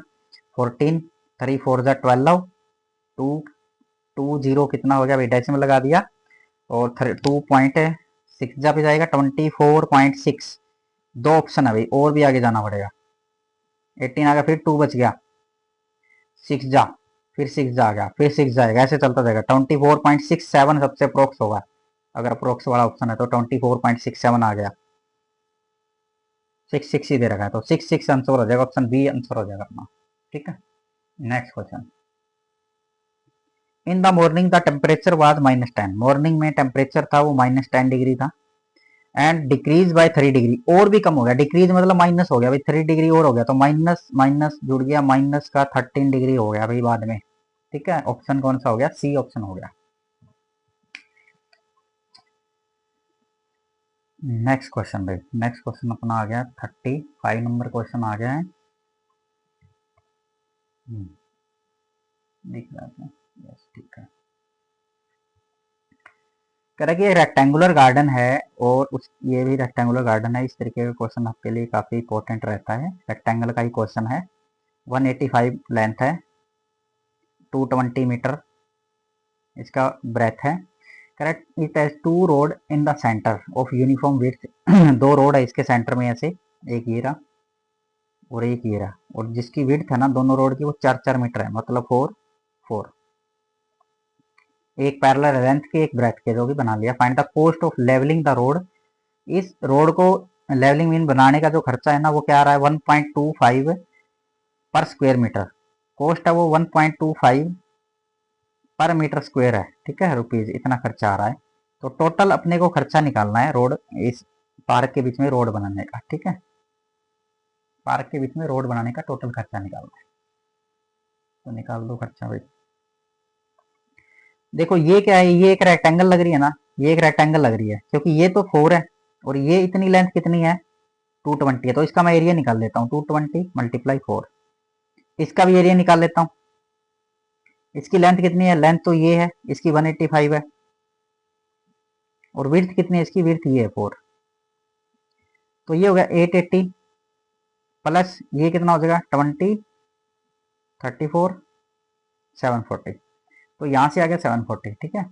14, 3 4 जा 12, 2 2 0 कितना हो गया भाई, डेसिमल लगा दिया, और 2.6 जा पे जाएगा 24.6, दो ऑप्शन है भाई, और भी आगे जाना पड़ेगा, 18 आ गया, फिर 2 बच गया, 6 जा, फिर 6 जा गया, फिर 6 जाएगा, ऐसे चलता जाएगा। 24.67 सबसे अप्रोक्स होगा, अगर अप्रोक्स वाला ऑप्शन है तो 24.67 आ गया। 6 ही दे रखा है तो 6 आंसर हो जाएगा, ऑप्शन बी आंसर हो जाएगा अपना। ठीक है, next question. In the morning the temperature was -10, morning में टेम्परेचर था वो -10 डिग्री था, एंड डिक्रीज बाय 3 डिग्री, और भी कम हो गया, डिक्रीज मतलब माइनस हो गया भाई, 3 डिग्री और हो गया, तो माइनस माइनस जुड़ गया, माइनस का 13 डिग्री हो गया भाई बाद में। ठीक है, ऑप्शन कौन सा हो गया, सी ऑप्शन हो गया। नेक्स्ट क्वेश्चन भाई, नेक्स्ट क्वेश्चन अपना आ गया 35 नंबर क्वेश्चन आ गया है। दिख रहा है, यस ठीक है। कह रहा है कि एक रेक्टेंगुलर गार्डन है, और उस ये भी रेक्टेंगुलर गार्डन है, इस तरीके का क्वेश्चन आपके लिए काफ़ी इंपॉर्टेंट रहता है। रेक्टेंगल का ही क्वेश्चन है, 185 लेंथ है, 220 मीटर इसका ब्रेथ है। Correct, it has 2 road in the centre of uniform width, 2 road है इसके सेंटर में ऐसे, एक ये रहा और एक ये रहा, और जिसकी विड्थ है ना दोनों रोड की वो 4-4 मीटर है, मतलब 4-4। एक पैरेलल लेंथ के एक ब्रेथ के, जो भी बना लिया। Find the cost of levelling the road, इस रोड को लेवलिंग मीन बनाने का जो खर्चा है ना वो क्या आ रहा है, 1.25 पर स्क्वायर मीटर। कॉस्ट है वो 1.25 पर मीटर स्क्वायर है। ठीक है, रुपीज इतना खर्चा आ रहा है। तो टोटल अपने को खर्चा निकालना है रोड, इस पार्क के बीच में रोड बनाने का। ठीक है, पार्क के बीच में रोड बनाने का टोटल खर्चा निकालना है, तो निकाल दो खर्चा भाई। देखो ये क्या है, ये एक रेक्टेंगल लग रही है ना, ये एक रेक्टेंगल लग रही है, क्योंकि ये तो 4 है और ये इतनी लेंथ कितनी है, 220 है, तो इसका मैं एरिया निकाल लेता हूँ, 220 मल्टीप्लाई 4। इसका भी एरिया निकाल लेता हूँ। इसकी लेंथ कितनी है, लेंथ तो ये है, इसकी 185 है, और विड्थ कितनी है इसकी, विड्थ ये है 4, तो ये हो गया 880 प्लस ये कितना हो जाएगा 20, 34, 740, तो यहाँ से आ गया 740। ठीक है,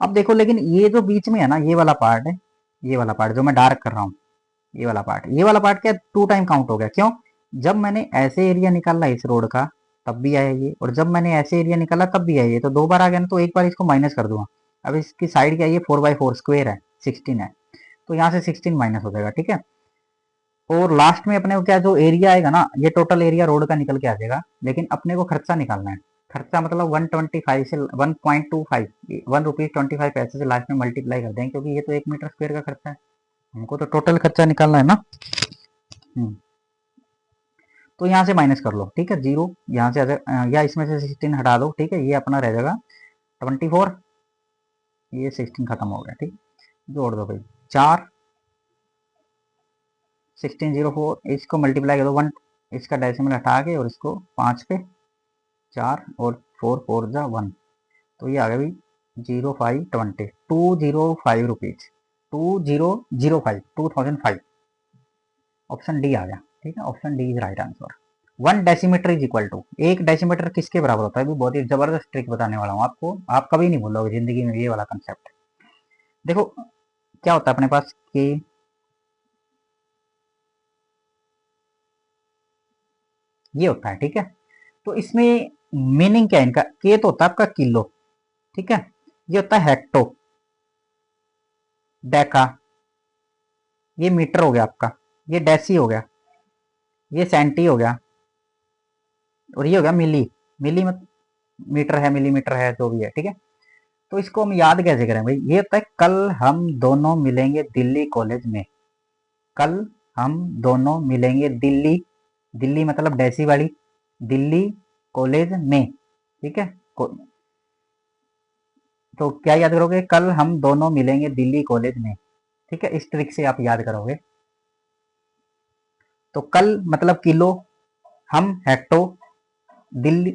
अब देखो लेकिन ये जो बीच में है ना, ये वाला पार्ट है, ये वाला पार्ट जो मैं डार्क कर रहा हूँ, ये वाला पार्ट, ये वाला पार्ट क्या 2 टाइम काउंट हो गया। क्यों, जब मैंने ऐसे एरिया निकाला इस रोड का तब भी आया ये, और जब मैंने ऐसे एरिया निकाला तब भी आया ये, तो 2 बार आ गया ना, तो एक बार इसको माइनस कर दूंगा। अब इसकी साइड क्या है, ये 4/4 स्क्वायर है, 16 है, तो यहाँ से 16 माइनस हो जाएगा। ठीक है, और लास्ट में अपने को क्या जो एरिया आएगा ना, ये टोटल एरिया रोड का निकल के आ जाएगा, लेकिन अपने को खर्चा निकालना है। खर्चा मतलब 125 से 1.25 ₹1.25 से लास्ट में मल्टीप्लाई कर देंगे, क्योंकि ये तो 1 मीटर स्क्वायर का खर्चा है, हमको तो टोटल खर्चा निकालना है ना। तो यहाँ से माइनस कर लो। ठीक है, 0 यहाँ से आ जाए, या इसमें से 16 हटा दो। ठीक है, ये अपना रह जाएगा 24, ये 16 खत्म हो गया। ठीक, जोड़ दो भाई, 4 1604, इसको मल्टीप्लाई कर दो 1, इसका डेसिमल हटा के और इसको 5 पे 4 और 4 4 जा 1, तो ये आ गया भाई 0520, 205 रुपीज, 2005 ऑप्शन डी आ गया। ठीक है, option D is right answer. 1 decimetre is equal to, 1 decimetre किसके बराबर होता है, भी बहुत ही जबरदस्त ट्रिक बताने वाला हूँ आपको, आप कभी नहीं भूलोगे जिंदगी में ये वाला कंसेप्ट। देखो क्या होता है अपने पास कि ये होता है। ठीक है, तो इसमें मीनिंग क्या है इनका, के तो होता है आपका किलो, ठीक है, ये होता है हेक्टो, डेका, ये मीटर हो गया आपका, ये डेसी हो गया, ये सेंटी हो गया, और ये हो गया मिली। मिली मत मीटर है, मिलीमीटर है, जो भी है। ठीक है, तो इसको हम याद कैसे करें भाई, ये होता है कल हम दोनों मिलेंगे दिल्ली कॉलेज में, कल हम दोनों मिलेंगे दिल्ली, दिल्ली मतलब डेसी वाली, दिल्ली कॉलेज में। ठीक है, तो क्या याद करोगे, कल हम दोनों मिलेंगे दिल्ली कॉलेज में। ठीक है, इस ट्रिक से आप याद करोगे। तो कल मतलब किलो, हम हेक्टो, दिल्ली,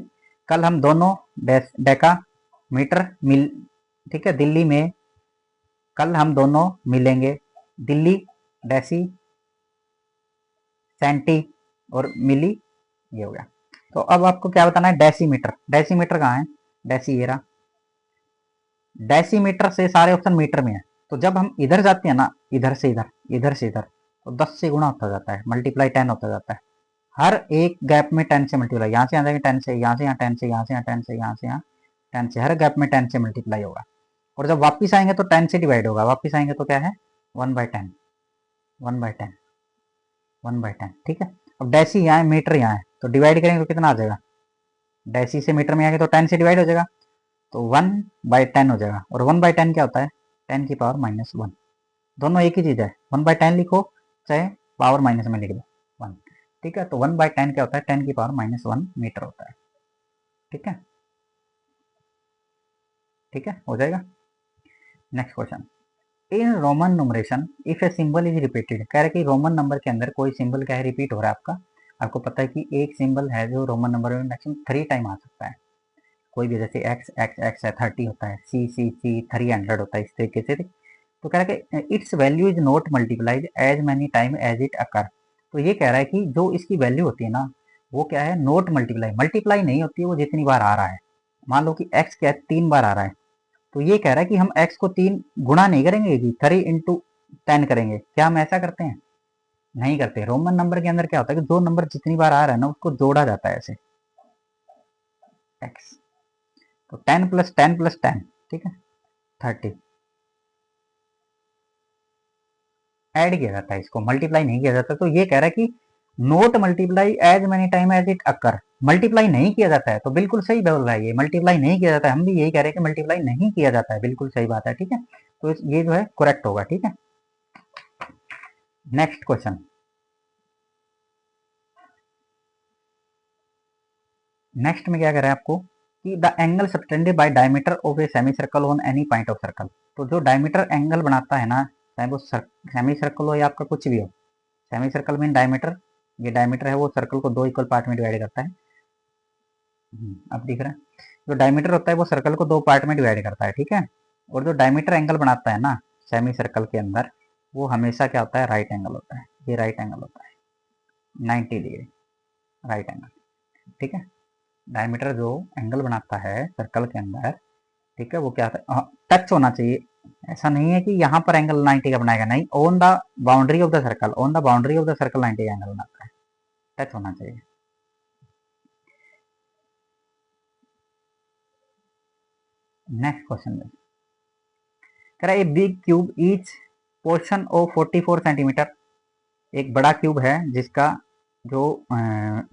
कल हम दोनों डेका, मीटर मिल। ठीक है, दिल्ली में कल हम दोनों मिलेंगे, दिल्ली डेसी, सेंटी और मिली, ये हो गया। तो अब आपको क्या बताना है, डेसीमीटर, डेसीमीटर कहाँ है, डेसी ये रहा, डेसीमीटर से सारे ऑप्शन मीटर में है, तो जब हम इधर जाते हैं ना, इधर से इधर, इधर से इधर, तो 10 से गुणा होता जाता है, मल्टीप्लाई 10 होता जाता है, हर एक गैप में 10 से मल्टीप्लाई, यहाँ से यहाँ जाएंगे 10 से, यहाँ से यहाँ 10 से, यहाँ से यहाँ 10 से, यहाँ से यहाँ 10 से, हर गैप में 10 से मल्टीप्लाई होगा। और जब वापस आएंगे तो 10 से डिवाइड होगा, वापस आएंगे तो क्या है 1/10, 1/10, 1/10, ठीक है। अब डेसी यहाँ है, मीटर यहाँ है, तो डिवाइड करेंगे तो कितना आ जाएगा, डेसी से मीटर में आएंगे तो 10 से डिवाइड हो जाएगा, तो 1/10 हो जाएगा। और 1/10 क्या होता है, 10 की पावर -1, दोनों एक ही चीज़ है, 1/10 लिखो चाहे पावर माइनस में लिख दो 1, ठीक है। तो 1/10 क्या होता है, 10 की पावर -1 मीटर होता है, ठीक है, ठीक है, हो जाएगा। Next question, in Roman numeration if a symbol is repeated, कह रहे कि रोमन नंबर के अंदर कोई सिंबल क्या है, रिपीट हो रहा है आपका। आपको पता है कि एक सिंबल है जो रोमन नंबर में मैक्सिमम 3 टाइम आ सकता है, कोई भी, जैसे एक्स एक्स एक्स है 30 होता है, सी सी सी 300 होता है, इस तरीके से। तो कह रहा है कि its value is not multiplied as many time as it occur. तो ये कह रहा है कि जो इसकी वैल्यू होती है ना, वो क्या है, नोट मल्टीप्लाई, मल्टीप्लाई नहीं होती है वो जितनी बार आ रहा है। मान लो कि एक्स क्या है 3 बार आ रहा है, तो ये कह रहा है कि हम एक्स को 3 गुणा नहीं करेंगे कि 3 × 10 करेंगे, क्या हम ऐसा करते हैं, नहीं करते। रोमन नंबर के अंदर क्या होता है कि जो नंबर जितनी बार आ रहा है ना उसको जोड़ा जाता है ऐसे, एक्स, तो 10 + 10 + 10, ठीक है, 30 ऐड किया जाता है, इसको मल्टीप्लाई नहीं किया जाता। तो ये कह रहा है कि not multiply as many time as it occur, multiply नहीं किया जाता है, तो बिल्कुल सही बोल रहा है ये, मल्टीप्लाई नहीं किया जाता है, हम भी यही कह रहे हैं कि मल्टीप्लाई नहीं किया जाता है, बिल्कुल सही बात है, ठीक है। तो ये जो है करेक्ट होगा, ठीक है। नेक्स्ट क्वेश्चन, नेक्स्ट में क्या कह रहा है आपको कि the angle subtended bye diameter of a semi circle on any point of circle. तो जो डायमीटर एंगल बनाता है ना, चाहे वो सेमी सर्कल हो या आपका कुछ भी हो, सेमी सर्कल में डायमीटर, ये डायमीटर है वो सर्कल को 2 इक्वल पार्ट में डिवाइड करता है। अब दिख रहा है, जो डायमीटर होता है वो सर्कल को 2 पार्ट में डिवाइड करता है, ठीक है। और जो डायमीटर एंगल बनाता है ना सेमी सर्कल के अंदर, वो हमेशा क्या होता है, राइट एंगल होता है, ये राइट एंगल होता है, 90 डिग्री राइट एंगल, ठीक है। डायमीटर जो एंगल बनाता है सर्कल के अंदर, ठीक है, वो क्या होता है, टच होना चाहिए। ऐसा नहीं है कि यहाँ पर एंगल 90 का बनाएगा, नहीं, on the boundary of the circle, on the boundary of the circle 90 का एंगल बनाता है, टच होना चाहिए। नेक्स्ट क्वेश्चन में कह रहा है a big cube each portion of 44 centimetre, एक बड़ा क्यूब है जिसका जो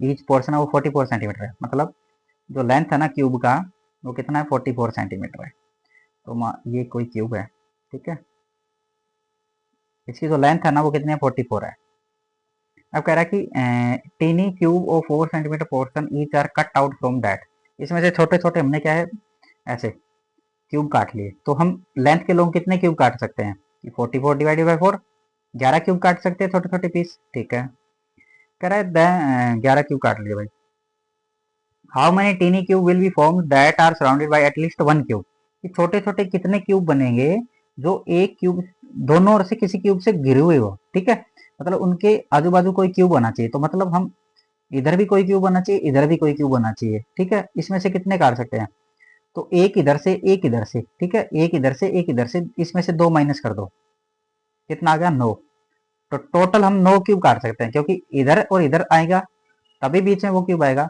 ईच पोर्शन है वो 44 सेंटीमीटर है, मतलब जो लेंथ है ना क्यूब का वो कितना है, 44 सेंटीमीटर है। तो ये कोई क्यूब है, ठीक है, इसकी जो लेंथ है ना वो कितनी है, 44 है। अब कह रहा है कि tiny cube of 4 centimetre portion each are cut out from that, इसमें से छोटे छोटे हमने क्या है ऐसे क्यूब काट लिए। तो हम लेंथ के लोग कितने क्यूब काट सकते हैं, 44 डिवाइडेड बाई 4, 11 क्यूब काट सकते हैं छोटे छोटे पीस, ठीक है। कह रहा है 11 क्यूब काट लिए भाई। How many tiny cube will be form that are surrounded by at least 1 cube, कि छोटे छोटे कितने क्यूब बनेंगे जो एक क्यूब, दोनों ओर से किसी क्यूब से घिरे हुए हो, ठीक है, मतलब उनके आजू बाजू कोई क्यूब होना चाहिए। तो मतलब हम इधर भी कोई क्यूब होना चाहिए, इधर भी कोई क्यूब होना चाहिए, ठीक है। इसमें से कितने काट सकते हैं, तो एक इधर से एक इधर से, ठीक है, एक इधर से एक इधर से, इसमें से 2 माइनस कर दो, कितना आ गया 9। तो टोटल हम 9 क्यूब काट सकते हैं, क्योंकि इधर और इधर आएगा तभी बीच में वो क्यूब आएगा।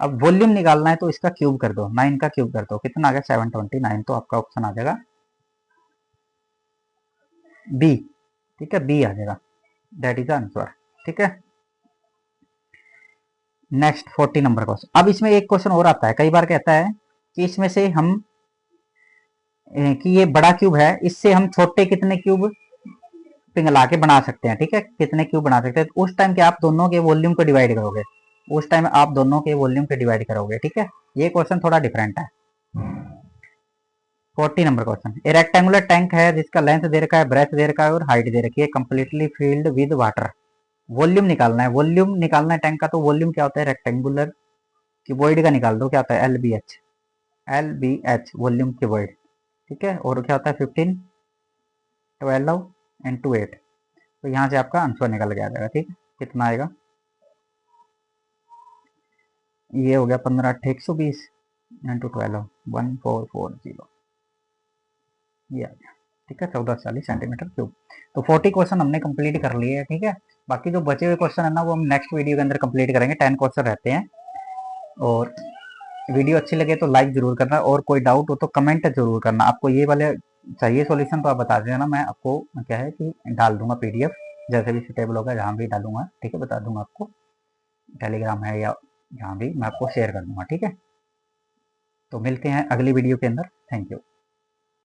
अब वॉल्यूम निकालना है तो इसका क्यूब कर दो, 9 का क्यूब कर दो, कितना आ गया 729। तो आपका ऑप्शन आ जाएगा बी, ठीक है, बी आ जाएगा, दैट इज आंसर, ठीक है। नेक्स्ट 40 नंबर क्वेश्चन, अब इसमें एक क्वेश्चन और आता है, कई बार कहता है कि इसमें से हम कि ये बड़ा क्यूब है, इससे हम छोटे कितने क्यूब पिघला के बना सकते हैं, ठीक है, कितने क्यूब बना सकते हैं। तो उस टाइम के आप दोनों के वॉल्यूम को डिवाइड करोगे, उस टाइम आप दोनों के वॉल्यूम को डिवाइड करोगे, ठीक है। ये क्वेश्चन थोड़ा डिफरेंट है। 40 नंबर क्वेश्चन, ए रेक्टेंगुलर टैंक है जिसका लेंथ दे रखा है, ब्रेथ दे रखा है और हाइट दे रखी है, completely filled with water. Volume निकालना है, वॉल्यूम निकालना है टैंक का। तो वॉल्यूम क्या होता है, रेक्टेंगुलर क्यूबॉइड का निकाल दो, क्या होता है L B H, L B H volume cuboid, ठीक है। और क्या होता है 15 12 इंटू 8। तो यहाँ से आपका आंसर निकल के आ जाएगा, ठीक है। कितना आएगा, ये हो गया 15 8 120 इंटू 12 1440, ये आ गया, ठीक है, 1440 सेंटीमीटर क्यूब। तो 40 क्वेश्चन हमने कंप्लीट कर लिए हैं, ठीक है। बाकी जो बचे हुए क्वेश्चन है ना वो हम नेक्स्ट वीडियो के अंदर कंप्लीट करेंगे। 10 क्वेश्चन रहते हैं। और वीडियो अच्छी लगे तो लाइक जरूर करना, और कोई डाउट हो तो कमेंट जरूर करना। आपको ये वाले चाहिए सॉल्यूशन तो आप बता देना, मैं आपको क्या है कि डाल दूंगा पीडीएफ, जैसे भी सुटेबल होगा जहाँ भी डालूंगा, ठीक है, बता दूंगा आपको। टेलीग्राम है या जहाँ भी मैं आपको शेयर कर दूंगा, ठीक है। तो मिलते हैं अगली वीडियो के अंदर। Thank you.